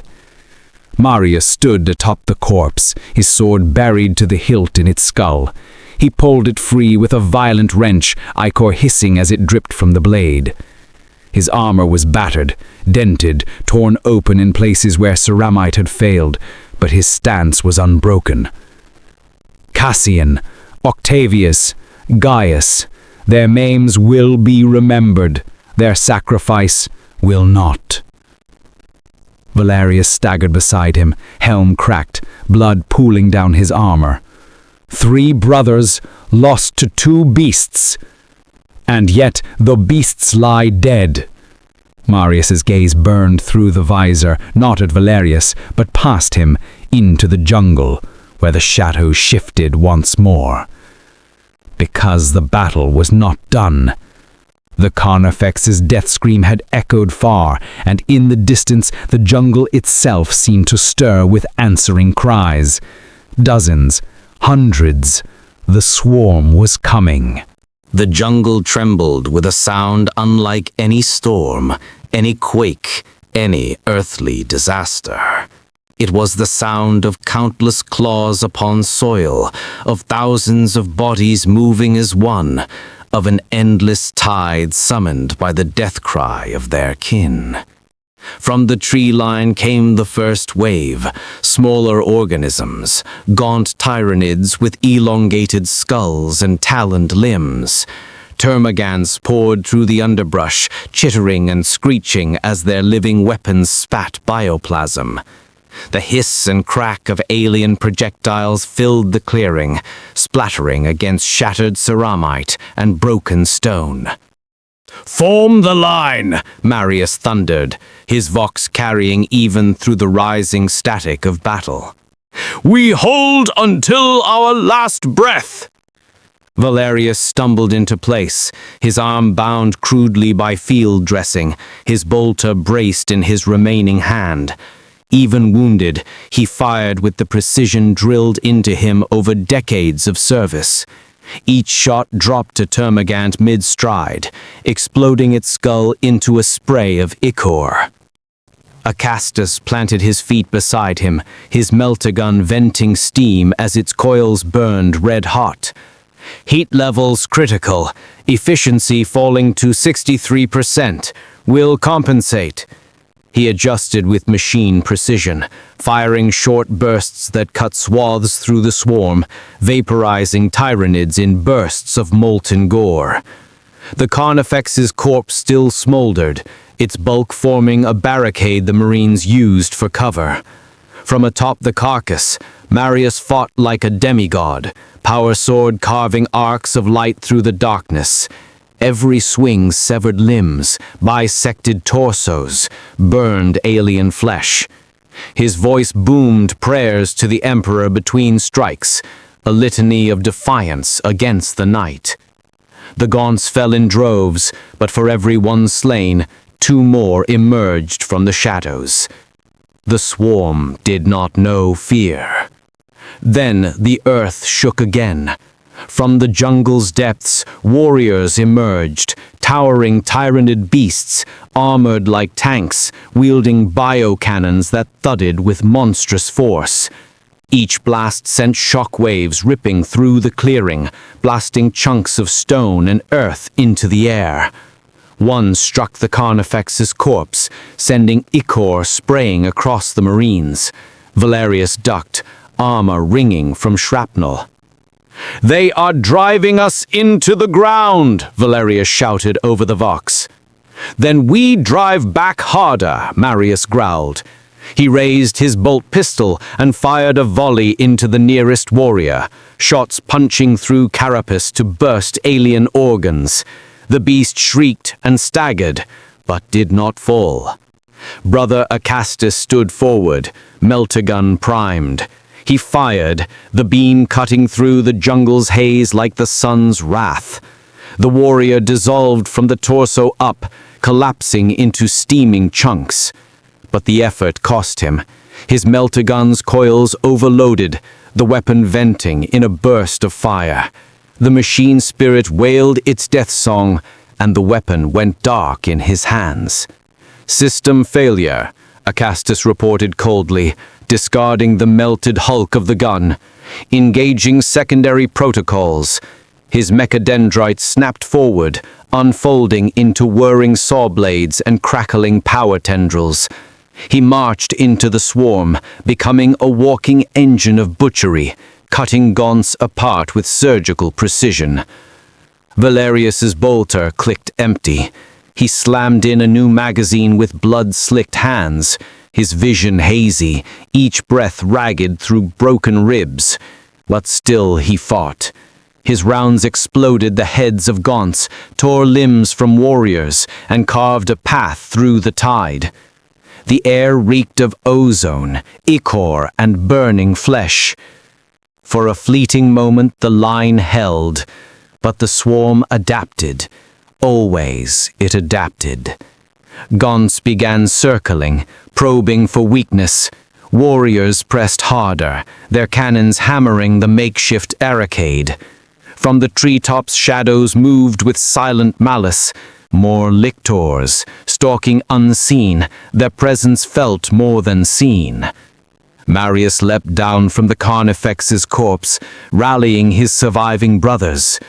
Marius stood atop the corpse, his sword buried to the hilt in its skull. He pulled it free with a violent wrench, ichor hissing as it dripped from the blade. His armor was battered, dented, torn open in places where ceramite had failed, but his stance was unbroken. Cassian, Octavius, Gaius, their names will be remembered, their sacrifice will not. Valerius staggered beside him, helm cracked, blood pooling down his armor. 3 brothers lost to 2 beasts, and yet the beasts lie dead. Marius's gaze burned through the visor, not at Valerius, but past him, into the jungle, where the shadows shifted once more. Because the battle was not done. The Carnifex's death scream had echoed far, and in the distance the jungle itself seemed to stir with answering cries. Dozens, hundreds, the swarm was coming. The jungle trembled with a sound unlike any storm, any quake, any earthly disaster. It was the sound of countless claws upon soil, of thousands of bodies moving as one, of an endless tide summoned by the death cry of their kin. From the tree line came the first wave, smaller organisms, gaunt tyrannids with elongated skulls and taloned limbs. Termagants poured through the underbrush, chittering and screeching as their living weapons spat bioplasm. The hiss and crack of alien projectiles filled the clearing, splattering against shattered ceramite and broken stone. "Form the line!" Marius thundered, his vox carrying even through the rising static of battle. "We hold until our last breath!" Valerius stumbled into place, his arm bound crudely by field dressing, his bolter braced in his remaining hand. Even wounded, he fired with the precision drilled into him over decades of service. Each shot dropped a termagant mid-stride, exploding its skull into a spray of ichor. Acastus planted his feet beside him, his meltagun venting steam as its coils burned red-hot. Heat levels critical, efficiency falling to 63%. Will compensate. He adjusted with machine precision, firing short bursts that cut swaths through the swarm, vaporizing tyrannids in bursts of molten gore. The Carnifex's corpse still smoldered, its bulk forming a barricade the Marines used for cover. From atop the carcass, Marius fought like a demigod, power sword carving arcs of light through the darkness. Every swing severed limbs, bisected torsos, burned alien flesh. His voice boomed prayers to the Emperor between strikes, a litany of defiance against the night. The gaunts fell in droves, but for every one slain, 2 more emerged from the shadows. The swarm did not know fear. Then the earth shook again. From the jungle's depths, warriors emerged, towering tyrannid beasts, armored like tanks, wielding biocannons that thudded with monstrous force. Each blast sent shockwaves ripping through the clearing, blasting chunks of stone and earth into the air. One struck the Carnifex's corpse, sending ichor spraying across the Marines. Valerius ducked, armor ringing from shrapnel. "They are driving us into the ground," Valerius shouted over the vox. "Then we drive back harder," Marius growled. He raised his bolt pistol and fired a volley into the nearest warrior, shots punching through carapace to burst alien organs. The beast shrieked and staggered, but did not fall. Brother Acastus stood forward, meltagun primed. He fired, the beam cutting through the jungle's haze like the sun's wrath. The warrior dissolved from the torso up, collapsing into steaming chunks. But the effort cost him. His meltagun's coils overloaded, the weapon venting in a burst of fire. The machine spirit wailed its death song, and the weapon went dark in his hands. "System failure," Acastus reported coldly, discarding the melted hulk of the gun. "Engaging secondary protocols." His mechadendrite snapped forward, unfolding into whirring saw blades and crackling power tendrils. He marched into the swarm, becoming a walking engine of butchery, cutting gaunts apart with surgical precision. Valerius's bolter clicked empty. He slammed in a new magazine with blood-slicked hands, his vision hazy, each breath ragged through broken ribs. But still he fought. His rounds exploded the heads of gaunts, tore limbs from warriors, and carved a path through the tide. The air reeked of ozone, ichor, and burning flesh. For a fleeting moment the line held, but the swarm adapted. Always it adapted. Gaunts began circling, probing for weakness. Warriors pressed harder, their cannons hammering the makeshift barricade. From the treetops shadows moved with silent malice. More lictors, stalking unseen, their presence felt more than seen. Marius leapt down from the Carnifex's corpse, rallying his surviving brothers.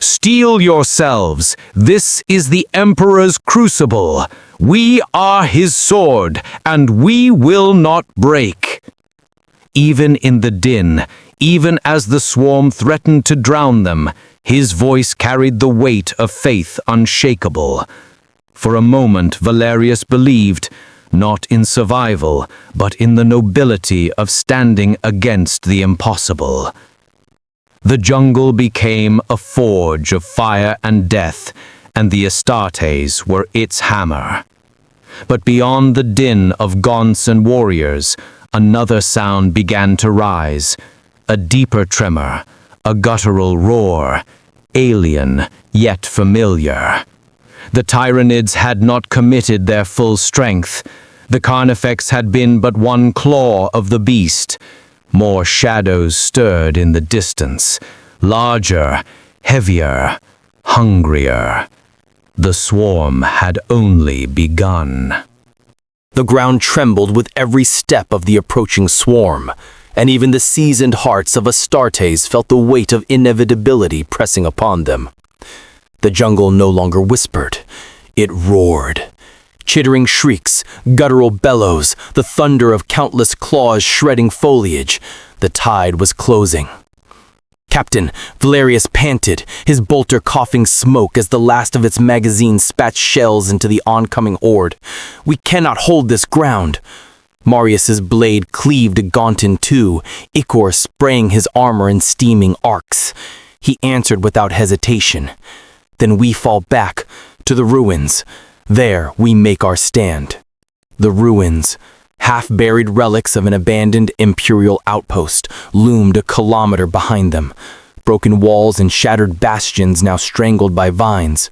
"Steel yourselves! This is the Emperor's crucible! We are his sword, and we will not break!" Even in the din, even as the swarm threatened to drown them, his voice carried the weight of faith unshakable. For a moment Valerius believed, not in survival, but in the nobility of standing against the impossible. The jungle became a forge of fire and death, and the Astartes were its hammer. But beyond the din of gaunts and warriors, another sound began to rise, a deeper tremor, a guttural roar, alien yet familiar. The Tyranids had not committed their full strength. The Carnifex had been but one claw of the beast. More shadows stirred in the distance, larger, heavier, hungrier. The swarm had only begun. The ground trembled with every step of the approaching swarm, and even the seasoned hearts of Astartes felt the weight of inevitability pressing upon them. The jungle no longer whispered, it roared. Chittering shrieks, guttural bellows, the thunder of countless claws shredding foliage. The tide was closing. Captain Valerius panted, his bolter coughing smoke as the last of its magazine spat shells into the oncoming horde. "We cannot hold this ground." Marius's blade cleaved a gaunt in two, ichor spraying his armor in steaming arcs. He answered without hesitation. "Then we fall back to the ruins. There we make our stand." The ruins, half-buried relics of an abandoned imperial outpost, loomed a kilometer behind them. Broken walls and shattered bastions now strangled by vines.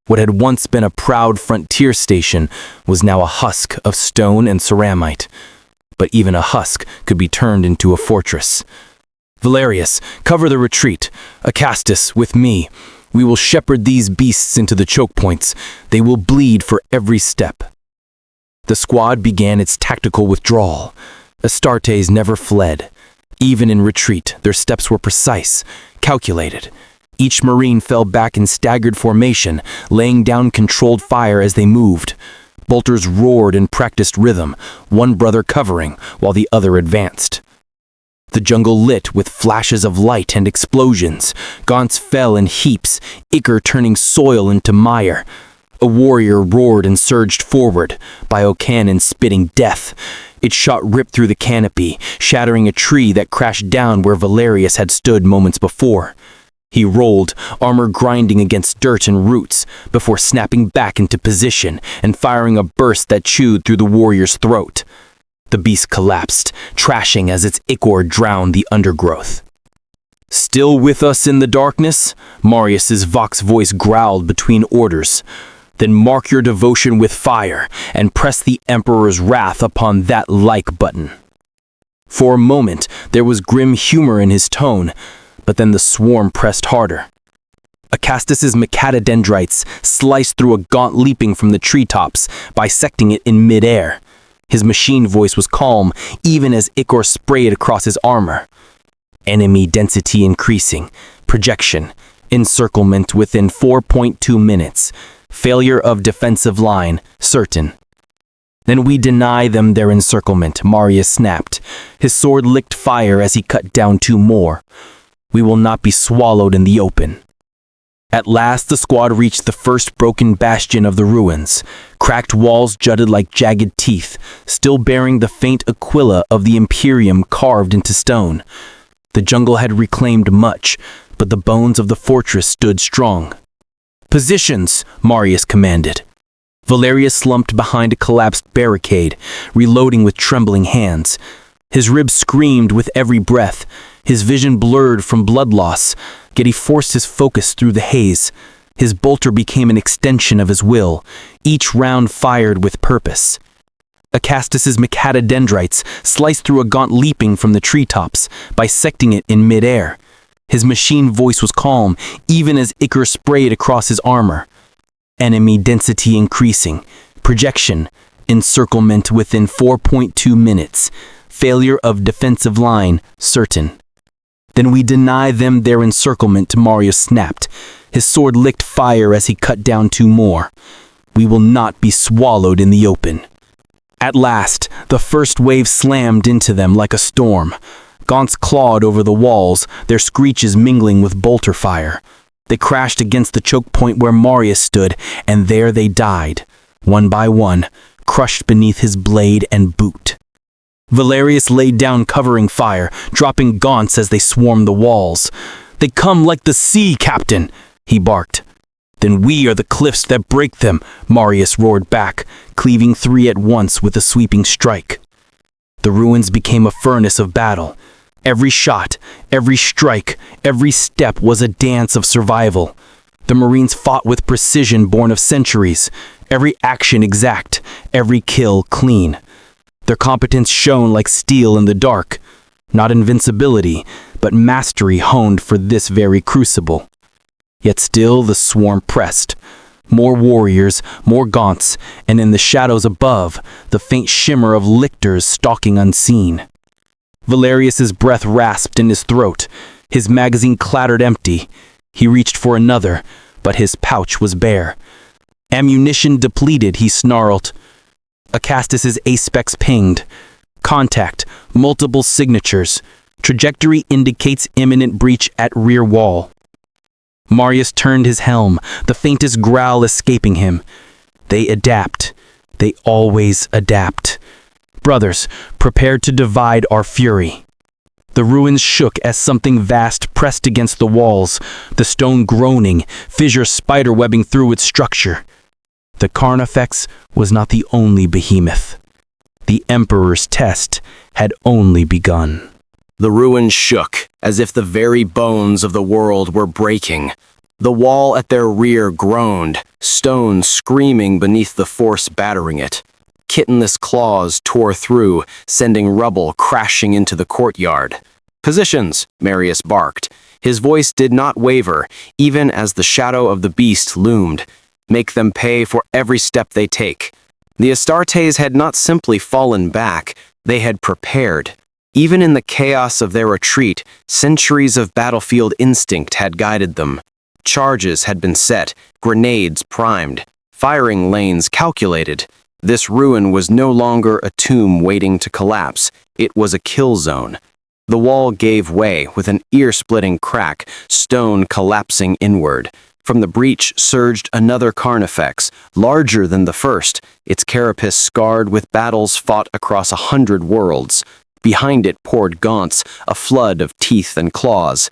What had once been a proud frontier station was now a husk of stone and ceramite. But even a husk could be turned into a fortress. "Valerius, cover the retreat. Acastus, with me. We will shepherd these beasts into the choke points. They will bleed for every step." The squad began its tactical withdrawal. Astartes never fled. Even in retreat, their steps were precise, calculated. Each Marine fell back in staggered formation, laying down controlled fire as they moved. Bolters roared in practiced rhythm, one brother covering while the other advanced. The jungle lit with flashes of light and explosions. Gaunts fell in heaps, ichor turning soil into mire. A warrior roared and surged forward, biocannon spitting death. Its shot ripped through the canopy, shattering a tree that crashed down where Valerius had stood moments before. He rolled, armor grinding against dirt and roots, before snapping back into position and firing a burst that chewed through the warrior's throat. The beast collapsed, trashing as its ichor drowned the undergrowth. "Still with us in the darkness?" Marius's vox voice growled between orders. Then mark your devotion with fire and press the Emperor's wrath upon that like button. For a moment, there was grim humor in his tone, but then the swarm pressed harder. Acastus's macadodendrites sliced through a gaunt leaping from the treetops, bisecting it in midair. His machine voice was calm, even as Lictor sprayed across his armor. Enemy density increasing. Projection. Encirclement within 4.2 minutes. Failure of defensive line, certain. Then we deny them their encirclement, Marius snapped. His sword licked fire as he cut down 2 more. We will not be swallowed in the open. At last the squad reached the first broken bastion of the ruins. Cracked walls jutted like jagged teeth, still bearing the faint aquila of the Imperium carved into stone. The jungle had reclaimed much, but the bones of the fortress stood strong. Positions, Marius commanded. Valerius slumped behind a collapsed barricade, reloading with trembling hands. His ribs screamed with every breath, his vision blurred from blood loss, yet he forced his focus through the haze. His bolter became an extension of his will, each round fired with purpose. Acastus's macadodendrites sliced through a gaunt leaping from the treetops, bisecting it in midair. His machine voice was calm, even as Lictor sprayed across his armor. Enemy density increasing. Projection. Encirclement within 4.2 minutes. Failure of defensive line, certain. Then we deny them their encirclement, Marius snapped. His sword licked fire as he cut down 2 more. We will not be swallowed in the open. At last, the first wave slammed into them like a storm. Gaunts clawed over the walls, their screeches mingling with bolter fire. They crashed against the choke point where Marius stood, and there they died, one by one, crushed beneath his blade and boot. Valerius laid down covering fire, dropping gaunts as they swarmed the walls. "They come like the sea, Captain," he barked. "Then we are the cliffs that break them," Marius roared back, cleaving 3 at once with a sweeping strike. The ruins became a furnace of battle. Every shot, every strike, every step was a dance of survival. The Marines fought with precision born of centuries, every action exact, every kill clean. Their competence shone like steel in the dark, not invincibility, but mastery honed for this very crucible. Yet still the swarm pressed. More warriors, more gaunts, and in the shadows above, the faint shimmer of lictors stalking unseen. Valerius's breath rasped in his throat. His magazine clattered empty. He reached for another, but his pouch was bare. Ammunition depleted, he snarled. Acastus's apex pinged. Contact, multiple signatures. Trajectory indicates imminent breach at rear wall. Marius turned his helm, the faintest growl escaping him. They adapt. They always adapt. Brothers, prepare to divide our fury. The ruins shook as something vast pressed against the walls, the stone groaning, fissure spiderwebbing through its structure. The Carnifex was not the only behemoth. The Emperor's test had only begun. The ruins shook, as if the very bones of the world were breaking. The wall at their rear groaned, stone screaming beneath the force battering it. Kittenless claws tore through, sending rubble crashing into the courtyard. "Positions," Marius barked. His voice did not waver, even as the shadow of the beast loomed. "Make them pay for every step they take." The Astartes had not simply fallen back, they had prepared. Even in the chaos of their retreat, centuries of battlefield instinct had guided them. Charges had been set, grenades primed, firing lanes calculated. This ruin was no longer a tomb waiting to collapse, it was a kill zone. The wall gave way with an ear-splitting crack, stone collapsing inward. From the breach surged another Carnifex, larger than the first, its carapace scarred with battles fought across 100 worlds. Behind it poured gaunts, a flood of teeth and claws.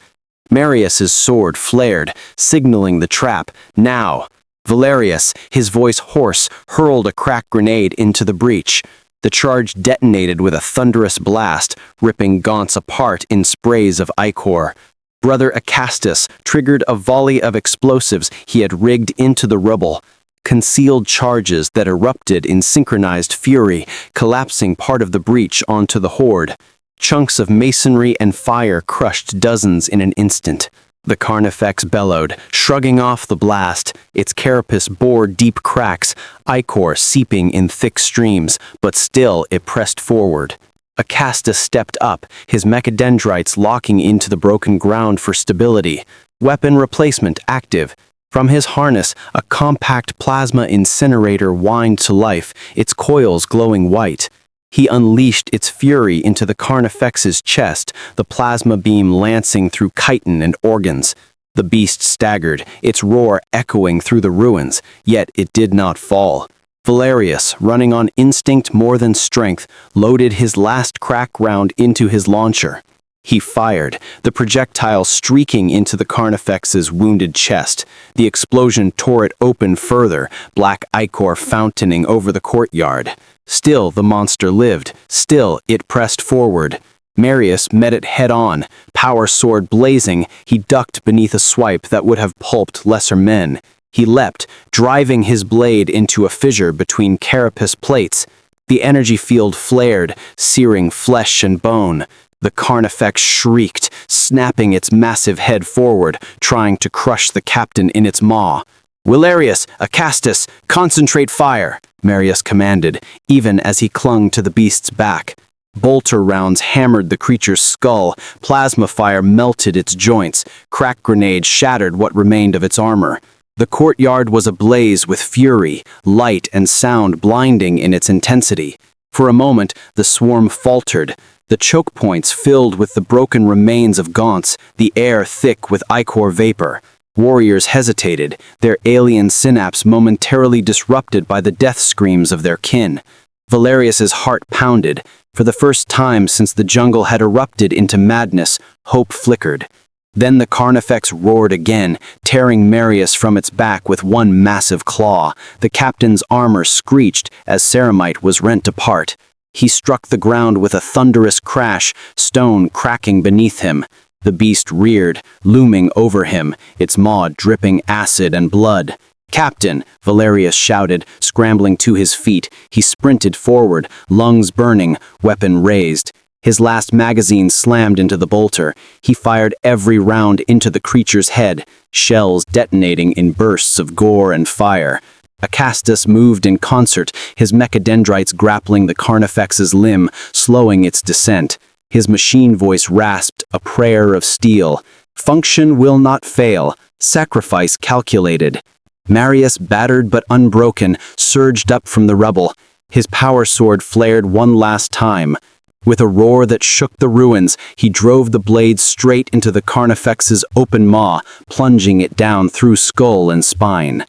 Marius's sword flared, signaling the trap. Now! Valerius, his voice hoarse, hurled a crack grenade into the breach. The charge detonated with a thunderous blast, ripping gaunts apart in sprays of ichor. Brother Acastus triggered a volley of explosives he had rigged into the rubble. concealed charges that erupted in synchronized fury, collapsing part of the breach onto the horde. Chunks of masonry and fire crushed dozens in an instant. The Carnifex bellowed, shrugging off the blast, its carapace bore deep cracks, ichor seeping in thick streams, but still it pressed forward. Acastus stepped up, his mechadendrites locking into the broken ground for stability. Weapon replacement active. From his harness, a compact plasma incinerator whined to life, its coils glowing white. He unleashed its fury into the Carnifex's chest, the plasma beam lancing through chitin and organs. The beast staggered, its roar echoing through the ruins, yet it did not fall. Valerius, running on instinct more than strength, loaded his last crack round into his launcher. He fired, the projectile streaking into the Carnifex's wounded chest. The explosion tore it open further, black ichor fountaining over the courtyard. Still the monster lived, still it pressed forward. Marius met it head-on, power sword blazing, he ducked beneath a swipe that would have pulped lesser men. He leapt, driving his blade into a fissure between carapace plates. The energy field flared, searing flesh and bone. The Carnifex shrieked, snapping its massive head forward, trying to crush the captain in its maw. "Valerius, Acastus, concentrate fire," Marius commanded, even as he clung to the beast's back. Bolter rounds hammered the creature's skull, plasma fire melted its joints, crack grenades shattered what remained of its armor. The courtyard was ablaze with fury, light and sound blinding in its intensity. For a moment, the swarm faltered, the choke points filled with the broken remains of gaunts, the air thick with ichor vapor. Warriors hesitated, their alien synapse momentarily disrupted by the death screams of their kin. Valerius's heart pounded. For the first time since the jungle had erupted into madness, hope flickered. Then the Carnifex roared again, tearing Marius from its back with one massive claw. The captain's armor screeched as ceramite was rent apart. He struck the ground with a thunderous crash, stone cracking beneath him. The beast reared, looming over him, its maw dripping acid and blood. "Captain!" Valerius shouted, scrambling to his feet. He sprinted forward, lungs burning, weapon raised. His last magazine slammed into the bolter. He fired every round into the creature's head, shells detonating in bursts of gore and fire. Acastus moved in concert, his mechadendrites grappling the Carnifex's limb, slowing its descent. His machine voice rasped, a prayer of steel. "Function will not fail. Sacrifice calculated." Marius, battered but unbroken, surged up from the rubble. His power sword flared one last time. With a roar that shook the ruins, he drove the blade straight into the Carnifex's open maw, plunging it down through skull and spine.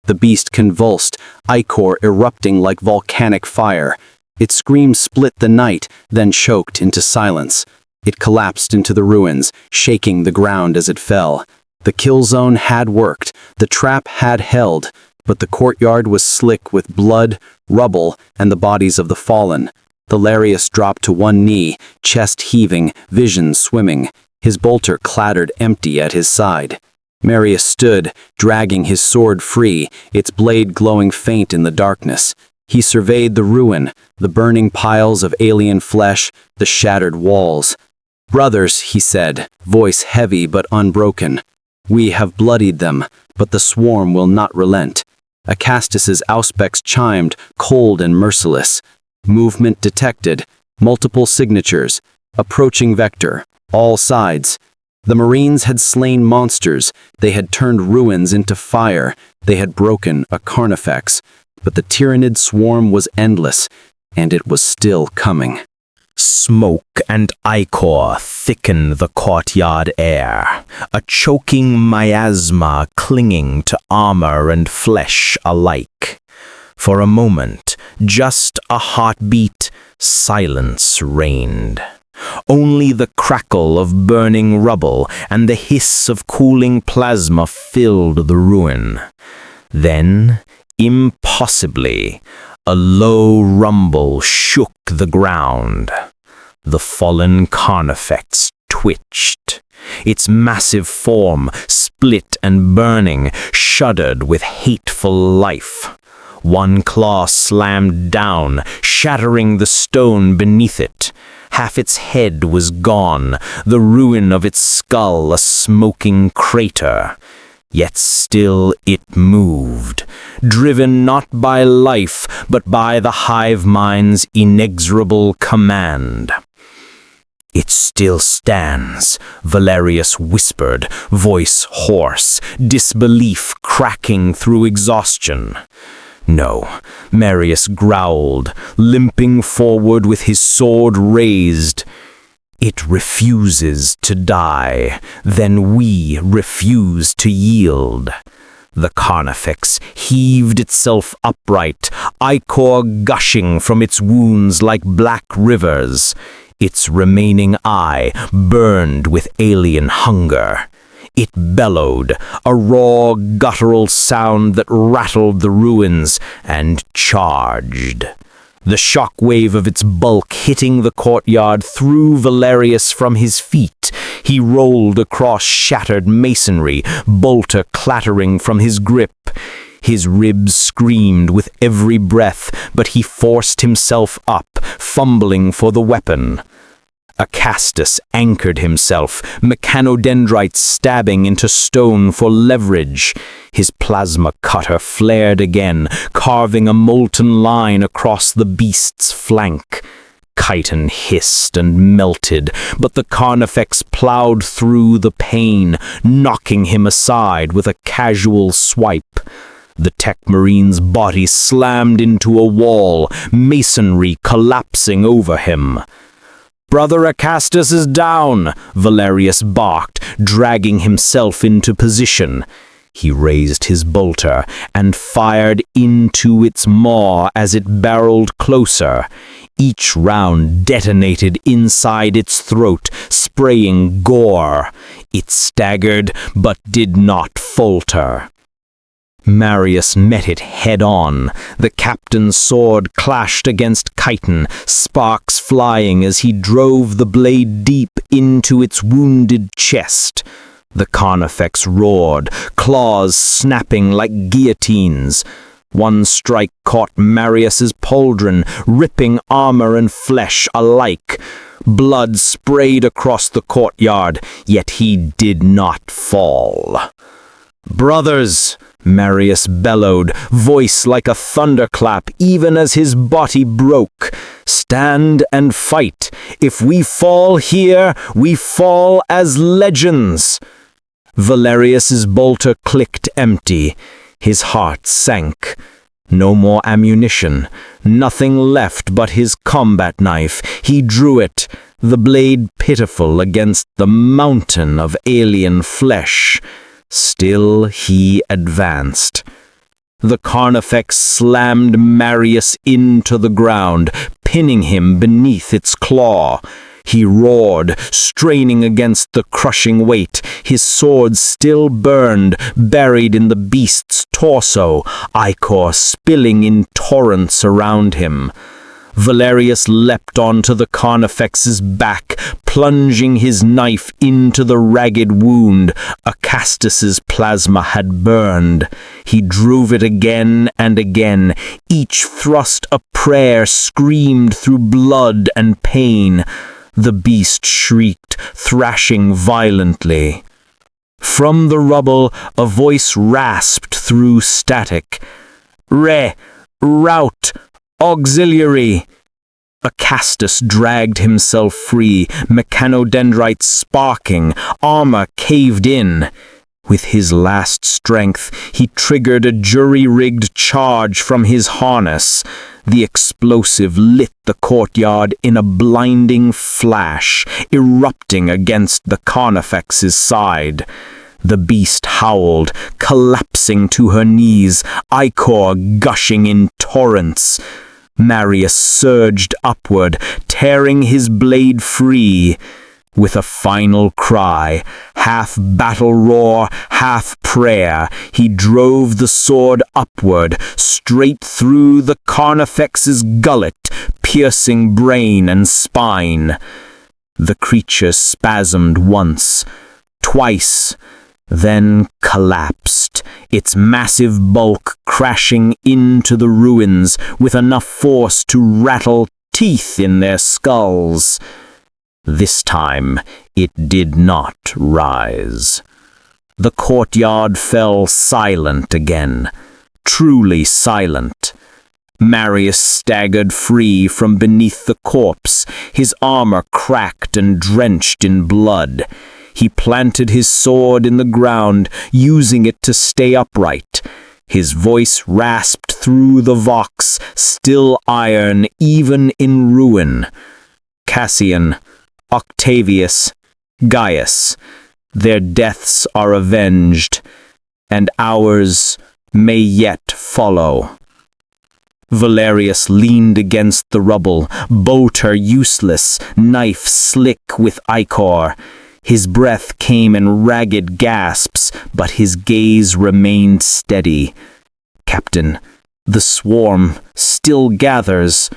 The beast convulsed, ichor erupting like volcanic fire. Its scream split the night, then choked into silence. It collapsed into the ruins, shaking the ground as it fell. The kill zone had worked, the trap had held, but the courtyard was slick with blood, rubble, and the bodies of the fallen. Valerius dropped to one knee, chest heaving, vision swimming. His bolter clattered empty at his side. Marius stood, dragging his sword free, its blade glowing faint in the darkness. He surveyed the ruin, the burning piles of alien flesh, the shattered walls. "Brothers," he said, voice heavy but unbroken. "We have bloodied them, but the swarm will not relent." Acastus's auspex chimed, cold and merciless. Movement detected, multiple signatures, approaching vector, all sides. The Marines had slain monsters, they had turned ruins into fire, they had broken a Carnifex, but the tyrannid swarm was endless, and it was still coming. Smoke and ichor thicken the courtyard air, a choking miasma clinging to armor and flesh alike. For a moment, just a heartbeat, silence reigned. Only the crackle of burning rubble and the hiss of cooling plasma filled the ruin. Then, impossibly, a low rumble shook the ground. The fallen Carnifex twitched, Its massive form, split and burning, shuddered with hateful life. One claw slammed down, shattering the stone beneath it. Half its head was gone, the ruin of its skull a smoking crater. Yet still it moved, driven not by life, but by the hive mind's inexorable command. "It still stands," Valerius whispered, voice hoarse, disbelief cracking through exhaustion. "No," Marius growled, limping forward with his sword raised. "It refuses to die, then we refuse to yield." The Carnifex heaved itself upright, ichor gushing from its wounds like black rivers. Its remaining eye burned with alien hunger. It bellowed, a raw, guttural sound that rattled the ruins, and charged. The shock wave of its bulk hitting the courtyard threw Valerius from his feet. He rolled across shattered masonry, bolter clattering from his grip. His ribs screamed with every breath, but he forced himself up, fumbling for the weapon. Acastus anchored himself, mechanodendrites stabbing into stone for leverage. His plasma cutter flared again, carving a molten line across the beast's flank. Chiton hissed and melted, but the Carnifex plowed through the pain, knocking him aside with a casual swipe. The Tech Marine's body slammed into a wall, masonry collapsing over him. "Brother Acastus is down," Valerius barked, dragging himself into position. He raised his bolter and fired into its maw as it barreled closer. Each round detonated inside its throat, spraying gore. It staggered, but did not falter. Marius met it head-on. The captain's sword clashed against Chiton, sparks flying as he drove the blade deep into its wounded chest. The Carnifex roared, claws snapping like guillotines. One strike caught Marius's pauldron, ripping armor and flesh alike. Blood sprayed across the courtyard, yet he did not fall. "Brothers!" Marius bellowed, voice like a thunderclap even as his body broke. "Stand and fight. If we fall here, we fall as legends." Valerius's bolter clicked empty. His heart sank. No more ammunition. Nothing left but his combat knife. He drew it, the blade pitiful against the mountain of alien flesh. Still he advanced. The Carnifex slammed Marius into the ground, pinning him beneath its claw. He roared, straining against the crushing weight. His sword still burned, buried in the beast's torso, ichor spilling in torrents around him. Valerius leapt onto the Carnifex's back, plunging his knife into the ragged wound. Acastus's plasma had burned. He drove it again and again. Each thrust a prayer screamed through blood and pain. The beast shrieked, thrashing violently. From the rubble, a voice rasped through static. Rout! Auxiliary!" Acastus dragged himself free, mechanodendrites sparking, armor caved in. With his last strength, he triggered a jury-rigged charge from his harness. The explosive lit the courtyard in a blinding flash, erupting against the Carnifex's side. The beast howled, collapsing to her knees, ichor gushing in torrents. Marius surged upward, tearing his blade free. With a final cry, half battle roar, half prayer, he drove the sword upward, straight through the Carnifex's gullet, piercing brain and spine. The creature spasmed once, twice, then collapsed, its massive bulk crashing into the ruins with enough force to rattle teeth in their skulls. This time, it did not rise. The courtyard fell silent again, truly silent. Marius staggered free from beneath the corpse, his armor cracked and drenched in blood. He planted his sword in the ground, using it to stay upright. His voice rasped through the vox, still iron even in ruin. Cassian, Octavius, Gaius, their deaths are avenged, and ours may yet follow. Valerius leaned against the rubble, bolter useless, knife slick with ichor. His breath came in ragged gasps, but his gaze remained steady. Captain, the swarm still gathers.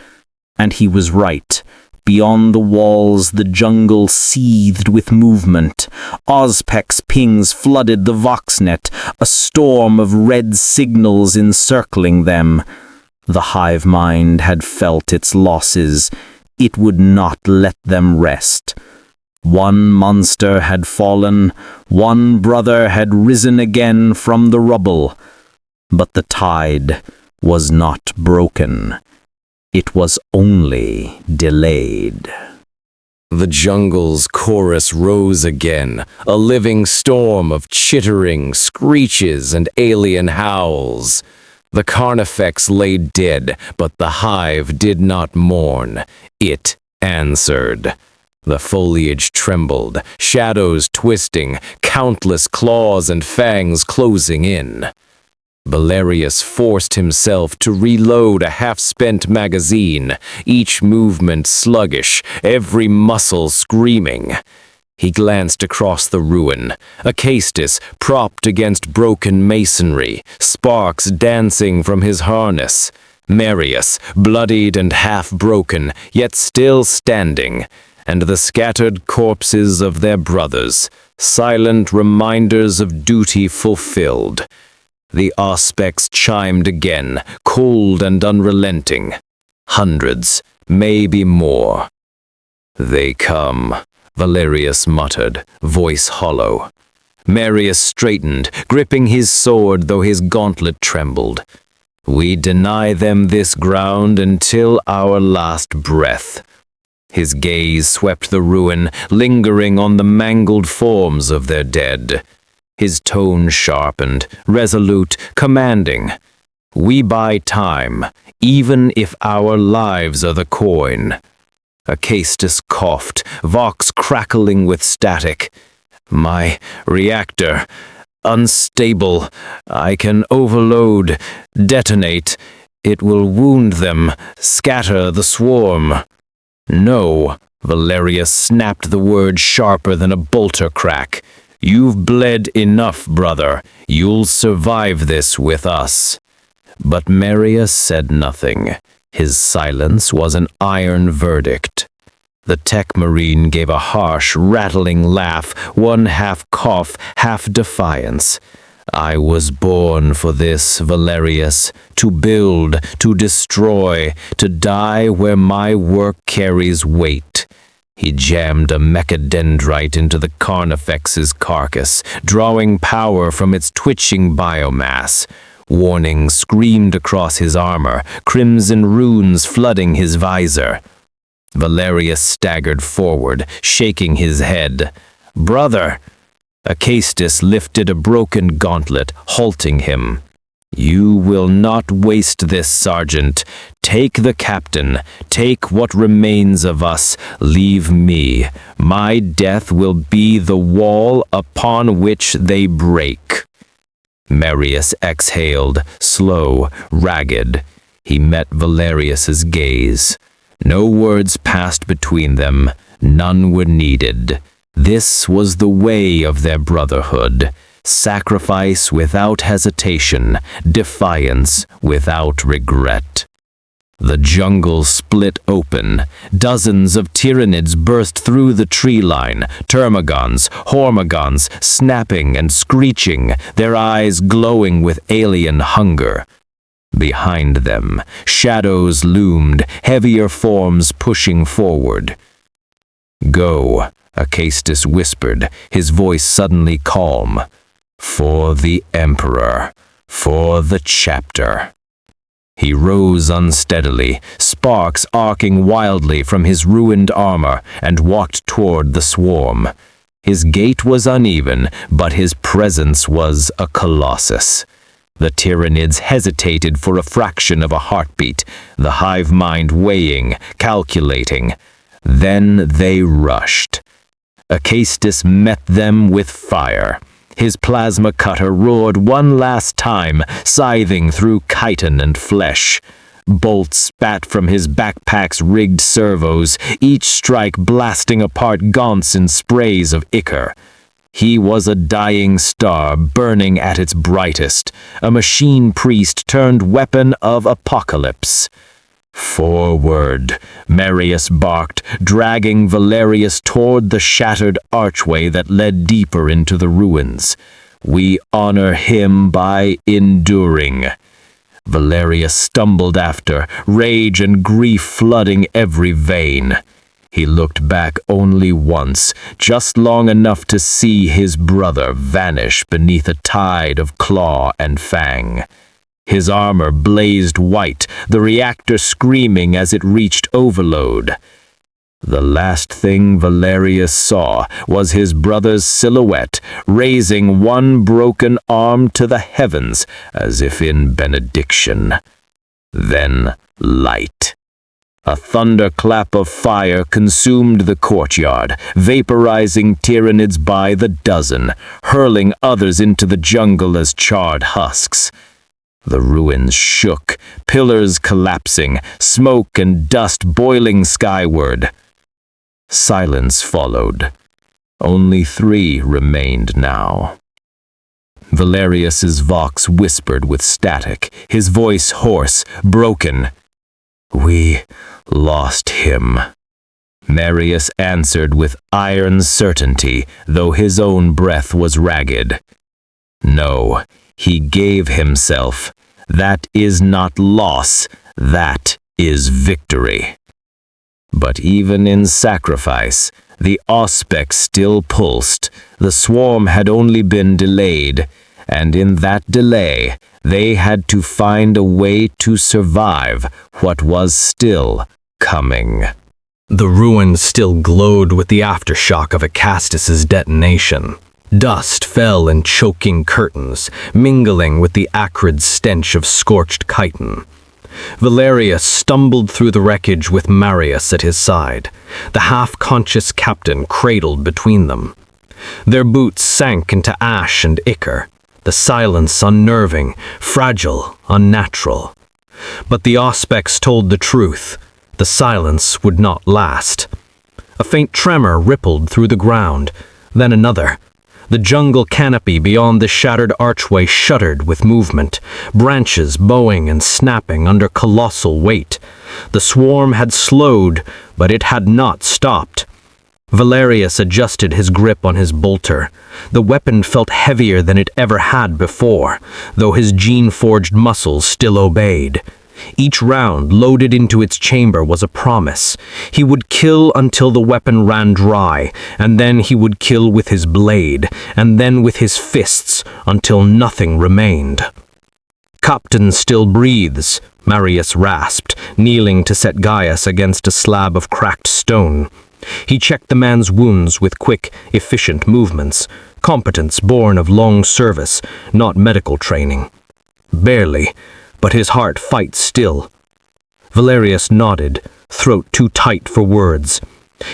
And he was right. Beyond the walls, the jungle seethed with movement. Ozpex pings flooded the Voxnet, a storm of red signals encircling them. The hive mind had felt its losses. It would not let them rest. One monster had fallen, one brother had risen again from the rubble. But the tide was not broken. It was only delayed. The jungle's chorus rose again, a living storm of chittering screeches and alien howls. The Carnifex lay dead, but the hive did not mourn. It answered. The foliage trembled, shadows twisting, countless claws and fangs closing in. Valerius forced himself to reload a half-spent magazine, each movement sluggish, every muscle screaming. He glanced across the ruin, a caestus propped against broken masonry, sparks dancing from his harness. Marius, bloodied and half-broken, yet still standing, and the scattered corpses of their brothers, silent reminders of duty fulfilled. The auspex chimed again, cold and unrelenting. Hundreds, maybe more. They come, Valerius muttered, voice hollow. Marius straightened, gripping his sword though his gauntlet trembled. We deny them this ground until our last breath. His gaze swept the ruin, lingering on the mangled forms of their dead. His tone sharpened, resolute, commanding. We buy time, even if our lives are the coin. Acastus coughed, vox crackling with static. My reactor, unstable. I can overload, detonate. It will wound them, scatter the swarm. No, Valerius snapped the word sharper than a bolter crack. You've bled enough, brother. You'll survive this with us. But Marius said nothing. His silence was an iron verdict. The tech marine gave a harsh, rattling laugh, one half cough, half defiance. I was born for this, Valerius, to build, to destroy, to die where my work carries weight. He jammed a mechadendrite into the Carnifex's carcass, drawing power from its twitching biomass. Warning screamed across his armor, crimson runes flooding his visor. Valerius staggered forward, shaking his head. Brother! Acastus lifted a broken gauntlet, halting him. You will not waste this, Sergeant. Take the captain. Take what remains of us. Leave me. My death will be the wall upon which they break. Marius exhaled, slow, ragged. He met Valerius's gaze. No words passed between them. None were needed. This was the way of their brotherhood. Sacrifice without hesitation, defiance without regret. The jungle split open. Dozens of Tyranids burst through the tree line, termagants, hormagons, snapping and screeching, their eyes glowing with alien hunger. Behind them, shadows loomed, heavier forms pushing forward. "Go," Acastus whispered, his voice suddenly calm. "For the Emperor, for the chapter." He rose unsteadily, sparks arcing wildly from his ruined armor, and walked toward the swarm. His gait was uneven, but his presence was a colossus. The Tyranids hesitated for a fraction of a heartbeat, the hive mind weighing, calculating. Then they rushed. Acastus met them with fire. His plasma cutter roared one last time, scything through chitin and flesh. Bolts spat from his backpack's rigged servos, each strike blasting apart gaunts and sprays of ichor. He was a dying star burning at its brightest, a machine priest turned weapon of apocalypse. "Forward," Marius barked, dragging Valerius toward the shattered archway that led deeper into the ruins. "We honor him by enduring." Valerius stumbled after, rage and grief flooding every vein. He looked back only once, just long enough to see his brother vanish beneath a tide of claw and fang. His armor blazed white, the reactor screaming as it reached overload. The last thing Valerius saw was his brother's silhouette, raising one broken arm to the heavens as if in benediction. Then light. A thunderclap of fire consumed the courtyard, vaporizing Tyranids by the dozen, hurling others into the jungle as charred husks. The ruins shook, pillars collapsing, smoke and dust boiling skyward. Silence followed. Only 3 remained now. Valerius's vox whispered with static, his voice hoarse, broken. "We lost him." Marius answered with iron certainty, though his own breath was ragged. "No, he gave himself. That is not loss, that is victory." But even in sacrifice, the Auspex still pulsed. The swarm had only been delayed, and in that delay, they had to find a way to survive what was still coming. The ruins still glowed with the aftershock of Acastus's detonation. Dust fell in choking curtains, mingling with the acrid stench of scorched chitin. Valerius stumbled through the wreckage with Marius at his side, the half-conscious captain cradled between them. Their boots sank into ash and ichor, the silence unnerving, fragile, unnatural. But the Auspex told the truth. The silence would not last. A faint tremor rippled through the ground, then another. The jungle canopy beyond the shattered archway shuddered with movement, branches bowing and snapping under colossal weight. The swarm had slowed, but it had not stopped. Valerius adjusted his grip on his bolter. The weapon felt heavier than it ever had before, though his gene-forged muscles still obeyed. Each round loaded into its chamber was a promise. He would kill until the weapon ran dry, and then he would kill with his blade, and then with his fists, until nothing remained. "Captain still breathes," Marius rasped, kneeling to set Gaius against a slab of cracked stone. He checked the man's wounds with quick, efficient movements, competence born of long service, not medical training. "Barely, but his heart fights still." Valerius nodded, throat too tight for words.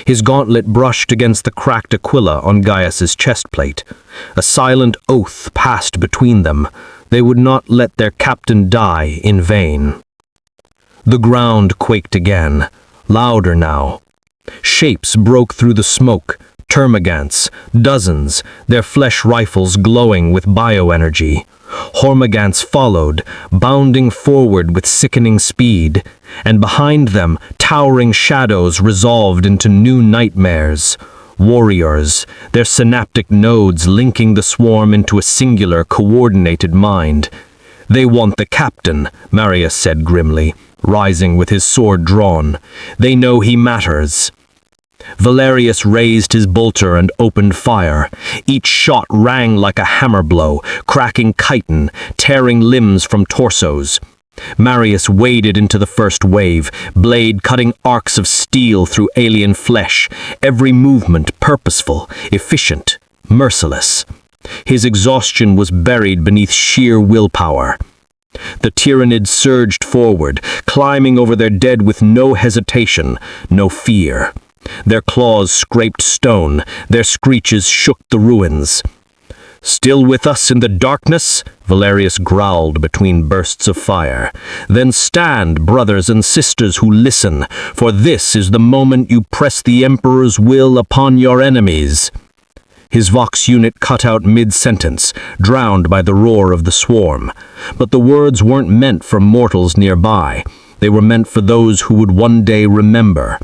His gauntlet brushed against the cracked aquila on Gaius's chestplate. A silent oath passed between them. They would not let their captain die in vain. The ground quaked again, louder now. Shapes broke through the smoke, termagants, dozens, their flesh rifles glowing with bioenergy. Hormagaunts followed, bounding forward with sickening speed, and behind them, towering shadows resolved into new nightmares. Warriors, their synaptic nodes linking the swarm into a singular, coordinated mind. "They want the captain," Marius said grimly, rising with his sword drawn. "They know he matters." Valerius raised his bolter and opened fire. Each shot rang like a hammer blow, cracking chitin, tearing limbs from torsos. Marius waded into the first wave, blade cutting arcs of steel through alien flesh, every movement purposeful, efficient, merciless. His exhaustion was buried beneath sheer willpower. The Tyranids surged forward, climbing over their dead with no hesitation, no fear. Their claws scraped stone, their screeches shook the ruins. "Still with us in the darkness?" Valerius growled between bursts of fire. "Then stand, brothers and sisters who listen, for this is the moment you press the Emperor's will upon your enemies." His Vox unit cut out mid-sentence, drowned by the roar of the swarm. But the words weren't meant for mortals nearby. They were meant for those who would one day remember.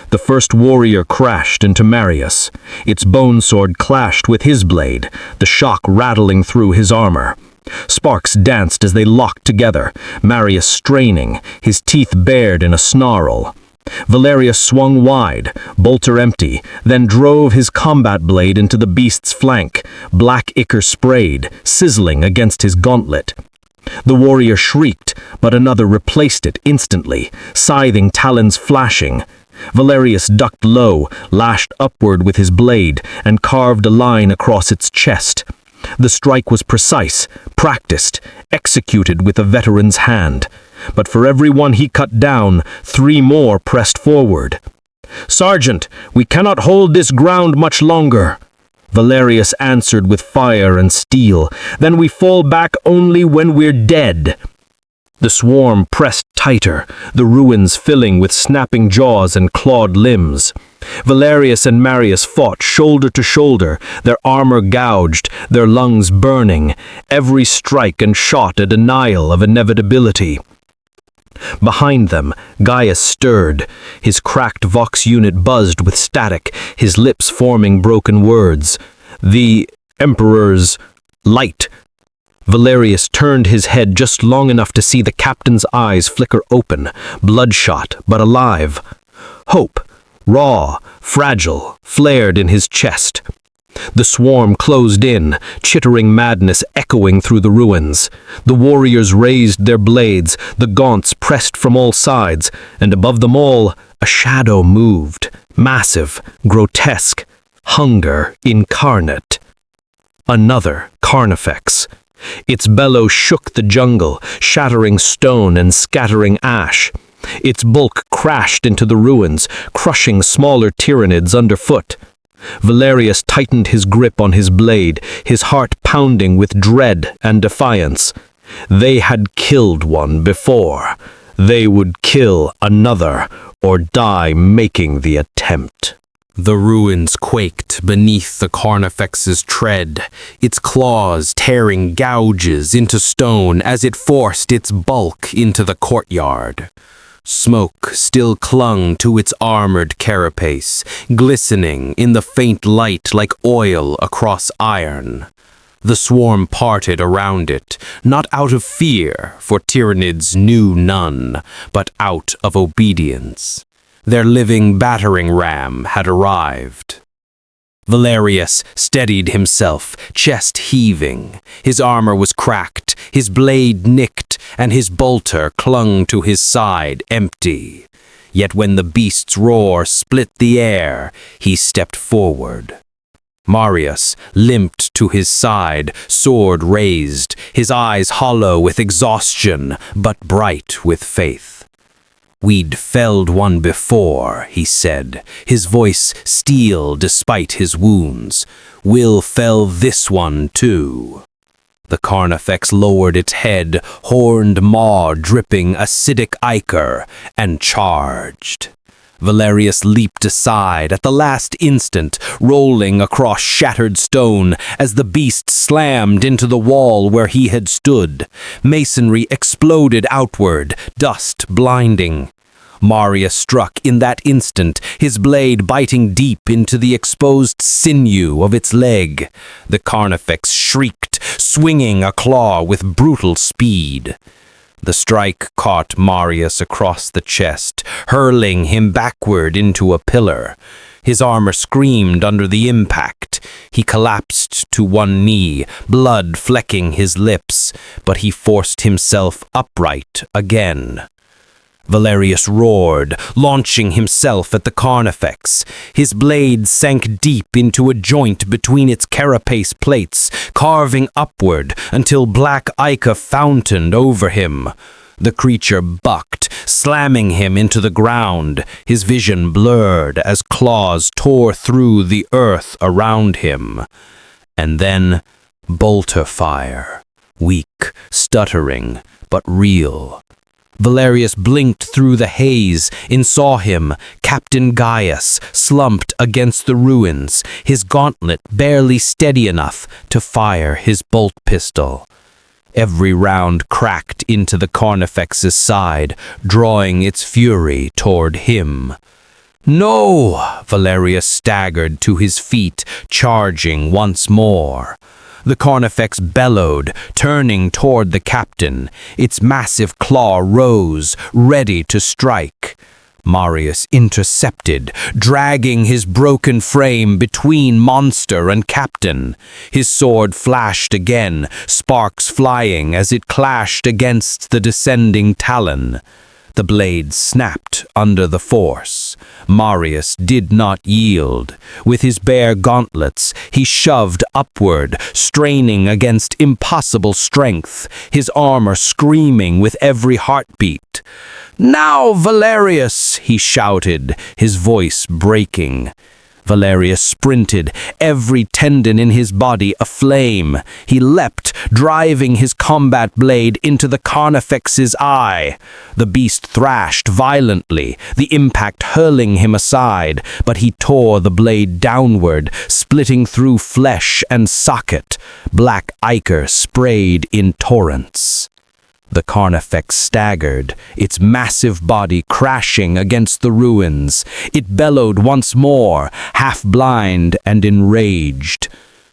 The first warrior crashed into Marius. Its bone sword clashed with his blade, the shock rattling through his armor. Sparks danced as they locked together, Marius straining, his teeth bared in a snarl. Valerius swung wide, bolter empty, then drove his combat blade into the beast's flank. Black ichor sprayed, sizzling against his gauntlet. The warrior shrieked, but another replaced it instantly, scything talons flashing. Valerius ducked low, lashed upward with his blade, and carved a line across its chest. The strike was precise, practiced, executed with a veteran's hand. But for every one he cut down, 3 more pressed forward. "Sergeant, we cannot hold this ground much longer," Valerius answered with fire and steel. "Then we fall back only when we're dead." The swarm pressed tighter, the ruins filling with snapping jaws and clawed limbs. Valerius and Marius fought shoulder to shoulder, their armor gouged, their lungs burning, every strike and shot a denial of inevitability. Behind them, Gaius stirred. His cracked Vox unit buzzed with static, his lips forming broken words. "The Emperor's light." Valerius turned his head just long enough to see the captain's eyes flicker open, bloodshot but alive. Hope, raw, fragile, flared in his chest. The swarm closed in, chittering madness echoing through the ruins. The warriors raised their blades, the gaunts pressed from all sides, and above them all, a shadow moved, massive, grotesque, hunger incarnate. Another Carnifex. Its bellow shook the jungle, shattering stone and scattering ash. Its bulk crashed into the ruins, crushing smaller Tyranids underfoot. Valerius tightened his grip on his blade, his heart pounding with dread and defiance. They had killed one before. They would kill another, or die making the attempt. The ruins quaked beneath the Carnifex's tread, its claws tearing gouges into stone as it forced its bulk into the courtyard. Smoke still clung to its armored carapace, glistening in the faint light like oil across iron. The swarm parted around it, not out of fear, for Tyranids knew none, but out of obedience. Their living battering ram had arrived. Valerius steadied himself, chest heaving. His armor was cracked, his blade nicked, and his bolter clung to his side empty. Yet when the beast's roar split the air, he stepped forward. Marius limped to his side, sword raised, his eyes hollow with exhaustion, but bright with faith. "We'd felled one before," he said, his voice steel despite his wounds. "We'll fell this one too." The Carnifex lowered its head, horned maw dripping acidic ichor, and charged. Valerius leaped aside at the last instant, rolling across shattered stone as the beast slammed into the wall where he had stood. Masonry exploded outward, dust blinding. Marius struck in that instant, his blade biting deep into the exposed sinew of its leg. The Carnifex shrieked, swinging a claw with brutal speed. The strike caught Marius across the chest, hurling him backward into a pillar. His armor screamed under the impact. He collapsed to one knee, blood flecking his lips, but he forced himself upright again. Valerius roared, launching himself at the Carnifex. His blade sank deep into a joint between its carapace plates, carving upward until black ichor fountained over him. The creature bucked, slamming him into the ground, his vision blurred as claws tore through the earth around him. And then bolter fire, weak, stuttering, but real. Valerius blinked through the haze and saw him, Captain Gaius, slumped against the ruins, his gauntlet barely steady enough to fire his bolt pistol. Every round cracked into the Carnifex's side, drawing its fury toward him. "No!" Valerius staggered to his feet, charging once more. The Carnifex bellowed, turning toward the captain. Its massive claw rose, ready to strike. Marius intercepted, dragging his broken frame between monster and captain. His sword flashed again, sparks flying as it clashed against the descending talon. The blade snapped under the force. Marius did not yield. With his bare gauntlets, he shoved upward, straining against impossible strength, his armor screaming with every heartbeat. "Now, Valerius!" he shouted, his voice breaking. Valerius sprinted, every tendon in his body aflame. He leapt, driving his combat blade into the Carnifex's eye. The beast thrashed violently, the impact hurling him aside, but he tore the blade downward, splitting through flesh and socket. Black ichor sprayed in torrents. The Carnifex staggered, its massive body crashing against the ruins. It bellowed once more, half-blind and enraged.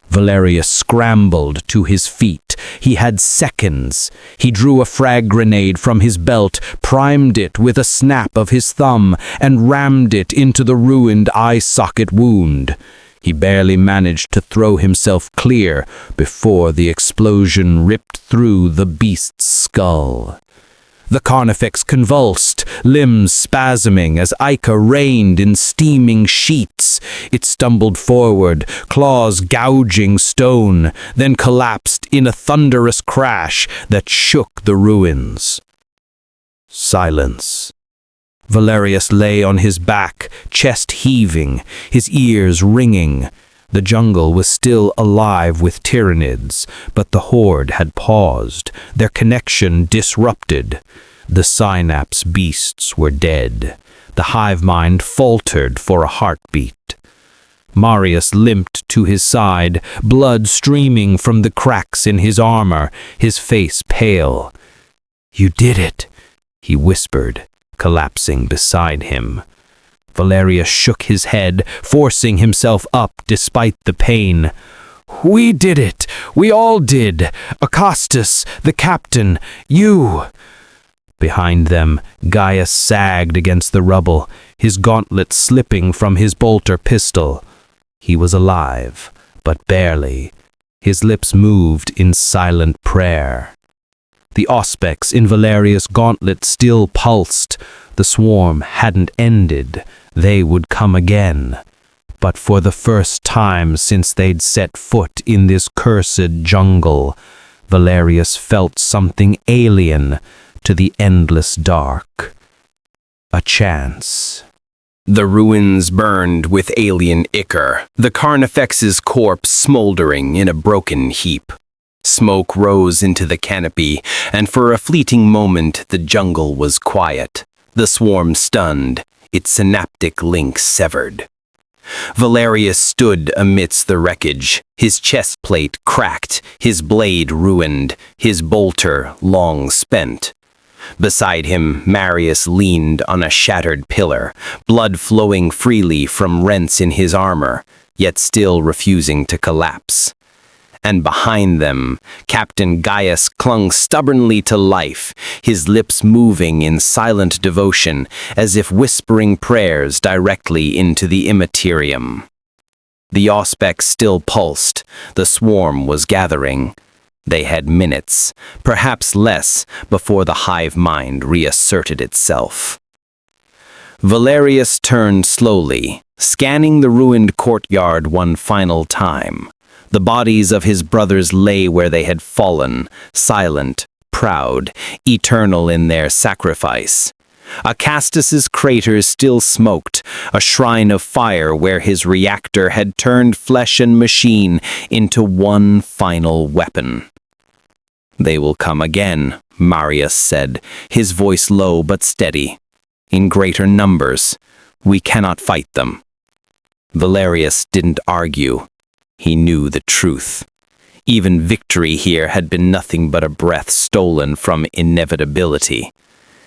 Valerius scrambled to his feet. He had seconds. He drew a frag grenade from his belt, primed it with a snap of his thumb, and rammed it into the ruined eye socket wound. He barely managed to throw himself clear before the explosion ripped through the beast's skull. The Carnifex convulsed, limbs spasming as ichor rained in steaming sheets. It stumbled forward, claws gouging stone, then collapsed in a thunderous crash that shook the ruins. Silence. Valerius lay on his back, chest heaving, his ears ringing. The jungle was still alive with Tyranids, but the horde had paused, their connection disrupted. The synapse beasts were dead. The hive mind faltered for a heartbeat. Marius limped to his side, blood streaming from the cracks in his armor, his face pale. "You did it," he whispered, collapsing beside him. Valerius shook his head, forcing himself up despite the pain. "We did it! We all did! Acastus, the captain, you!" Behind them, Gaius sagged against the rubble, his gauntlet slipping from his bolter pistol. He was alive, but barely. His lips moved in silent prayer. The auspex in Valerius' gauntlet still pulsed. The swarm hadn't ended. They would come again. But for the first time since they'd set foot in this cursed jungle, Valerius felt something alien to the endless dark. A chance. The ruins burned with alien ichor, the Carnifex's corpse smoldering in a broken heap. Smoke rose into the canopy, and for a fleeting moment the jungle was quiet. The swarm stunned, its synaptic link severed. Valerius stood amidst the wreckage, his chest plate cracked, his blade ruined, his bolter long spent. Beside him, Marius leaned on a shattered pillar, blood flowing freely from rents in his armor, yet still refusing to collapse. And behind them, Captain Gaius clung stubbornly to life, his lips moving in silent devotion, as if whispering prayers directly into the immaterium. The auspex still pulsed, the swarm was gathering. They had minutes, perhaps less, before the hive mind reasserted itself. Valerius turned slowly, scanning the ruined courtyard one final time. The bodies of his brothers lay where they had fallen, silent, proud, eternal in their sacrifice. Acastus's crater still smoked, a shrine of fire where his reactor had turned flesh and machine into one final weapon. "They will come again," Marius said, his voice low but steady. "In greater numbers. We cannot fight them." Valerius didn't argue. He knew the truth. Even victory here had been nothing but a breath stolen from inevitability.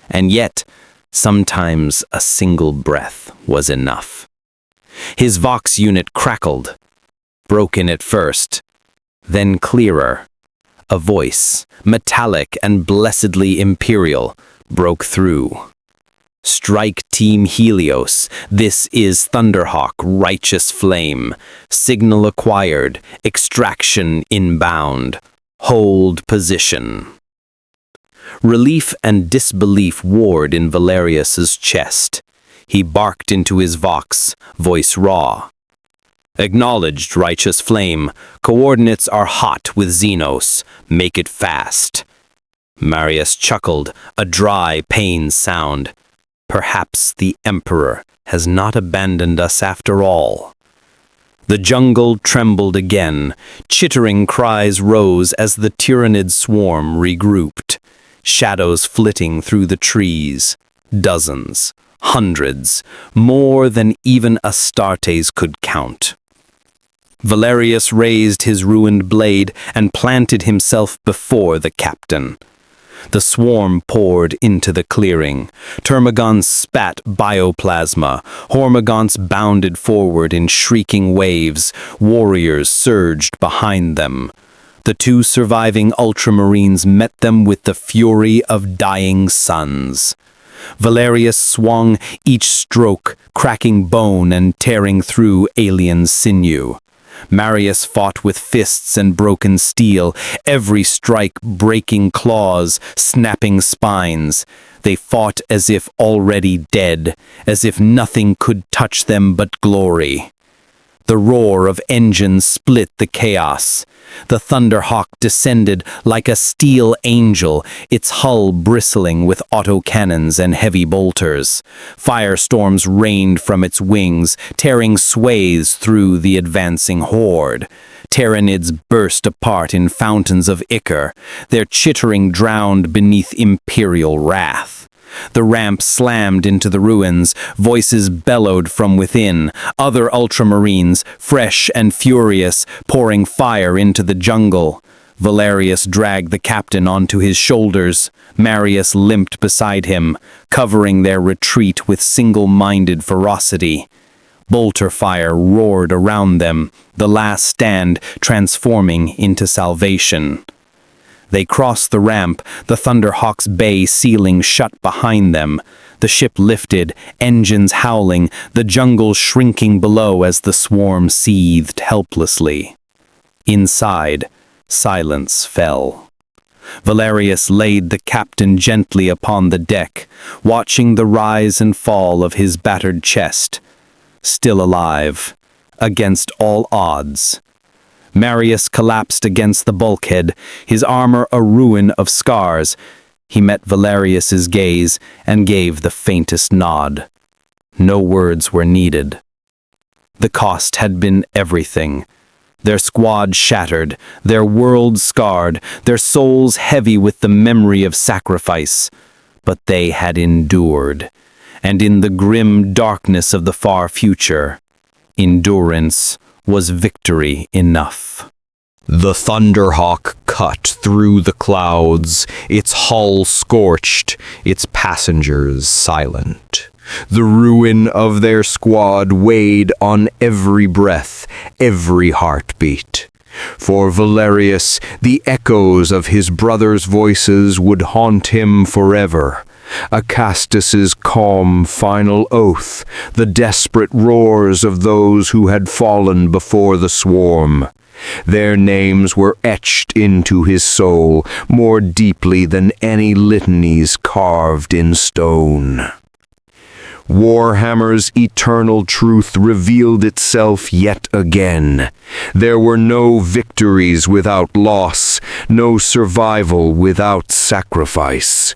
And yet, sometimes a single breath was enough. His Vox unit crackled, broken at first, then clearer. A voice, metallic and blessedly imperial, broke through. "Strike Team Helios. This is Thunderhawk, righteous flame. Signal acquired. Extraction inbound. Hold position." Relief and disbelief warred in Valerius's chest. He barked into his Vox, voice raw. "Acknowledged, righteous flame. Coordinates are hot with Xenos. Make it fast." Marius chuckled, a dry, pained sound. "Perhaps the Emperor has not abandoned us after all." The jungle trembled again. Chittering cries rose as the Tyrannid swarm regrouped. Shadows flitting through the trees. Dozens, hundreds, more than even Astartes could count. Valerius raised his ruined blade and planted himself before the captain. The swarm poured into the clearing. Termagants spat bioplasma. Hormagaunts bounded forward in shrieking waves. Warriors surged behind them. The two surviving Ultramarines met them with the fury of dying suns. Valerius swung each stroke, cracking bone and tearing through alien sinew. Marius fought with fists and broken steel, every strike breaking claws, snapping spines. They fought as if already dead, as if nothing could touch them but glory. The roar of engines split the chaos. The Thunderhawk descended like a steel angel, its hull bristling with autocannons and heavy bolters. Firestorms rained from its wings, tearing swathes through the advancing horde. Tyrannids burst apart in fountains of ichor, their chittering drowned beneath imperial wrath. The ramp slammed into the ruins, voices bellowed from within, other Ultramarines, fresh and furious, pouring fire into the jungle. Valerius dragged the captain onto his shoulders. Marius limped beside him, covering their retreat with single-minded ferocity. Bolter fire roared around them, the last stand transforming into salvation. They crossed the ramp, the Thunderhawk's bay ceiling shut behind them. The ship lifted, engines howling, the jungle shrinking below as the swarm seethed helplessly. Inside, silence fell. Valerius laid the captain gently upon the deck, watching the rise and fall of his battered chest. Still alive, against all odds. Marius collapsed against the bulkhead, his armor a ruin of scars. He met Valerius's gaze and gave the faintest nod. No words were needed. The cost had been everything. Their squad shattered, their world scarred, their souls heavy with the memory of sacrifice. But they had endured. and in the grim darkness of the far future, endurance was victory enough. The Thunderhawk cut through the clouds, its hull scorched, its passengers silent. The ruin of their squad weighed on every breath, every heartbeat. For Valerius, the echoes of his brothers' voices would haunt him forever. Acastus's calm final oath, the desperate roars of those who had fallen before the swarm. Their names were etched into his soul more deeply than any litanies carved in stone. Warhammer's eternal truth revealed itself yet again. There were no victories without loss, no survival without sacrifice.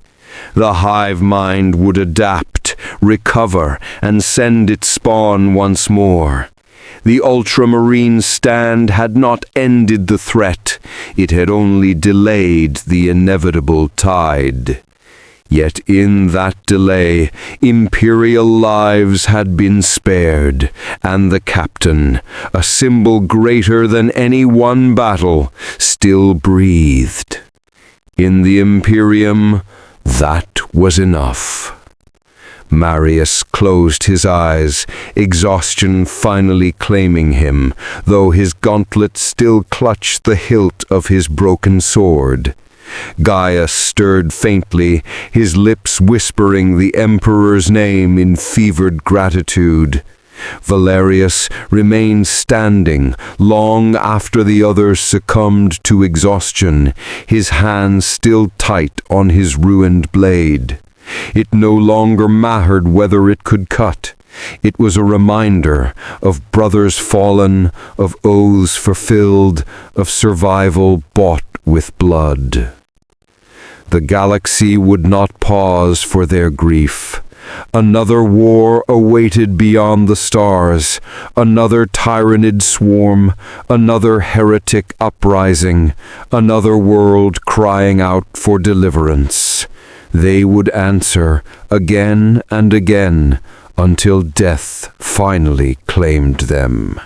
The hive mind would adapt, recover, and send its spawn once more. The Ultramarine stand had not ended the threat, it had only delayed the inevitable tide. Yet in that delay, Imperial lives had been spared, and the captain, a symbol greater than any one battle, still breathed. In the Imperium, that was enough. Marius closed his eyes, exhaustion finally claiming him, though his gauntlet still clutched the hilt of his broken sword. Gaius stirred faintly, his lips whispering the Emperor's name in fevered gratitude. Valerius remained standing long after the others succumbed to exhaustion, his hands still tight on his ruined blade. It no longer mattered whether it could cut. It was a reminder of brothers fallen, of oaths fulfilled, of survival bought with blood. The galaxy would not pause for their grief. Another war awaited beyond the stars, another tyrannid swarm, another heretic uprising, another world crying out for deliverance. They would answer again and again until death finally claimed them.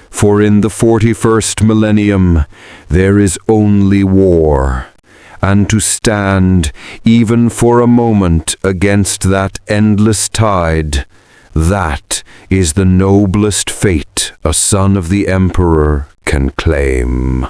For in the 41st millennium there is only war, and to stand, even for a moment, against that endless tide, that is the noblest fate a son of the Emperor can claim.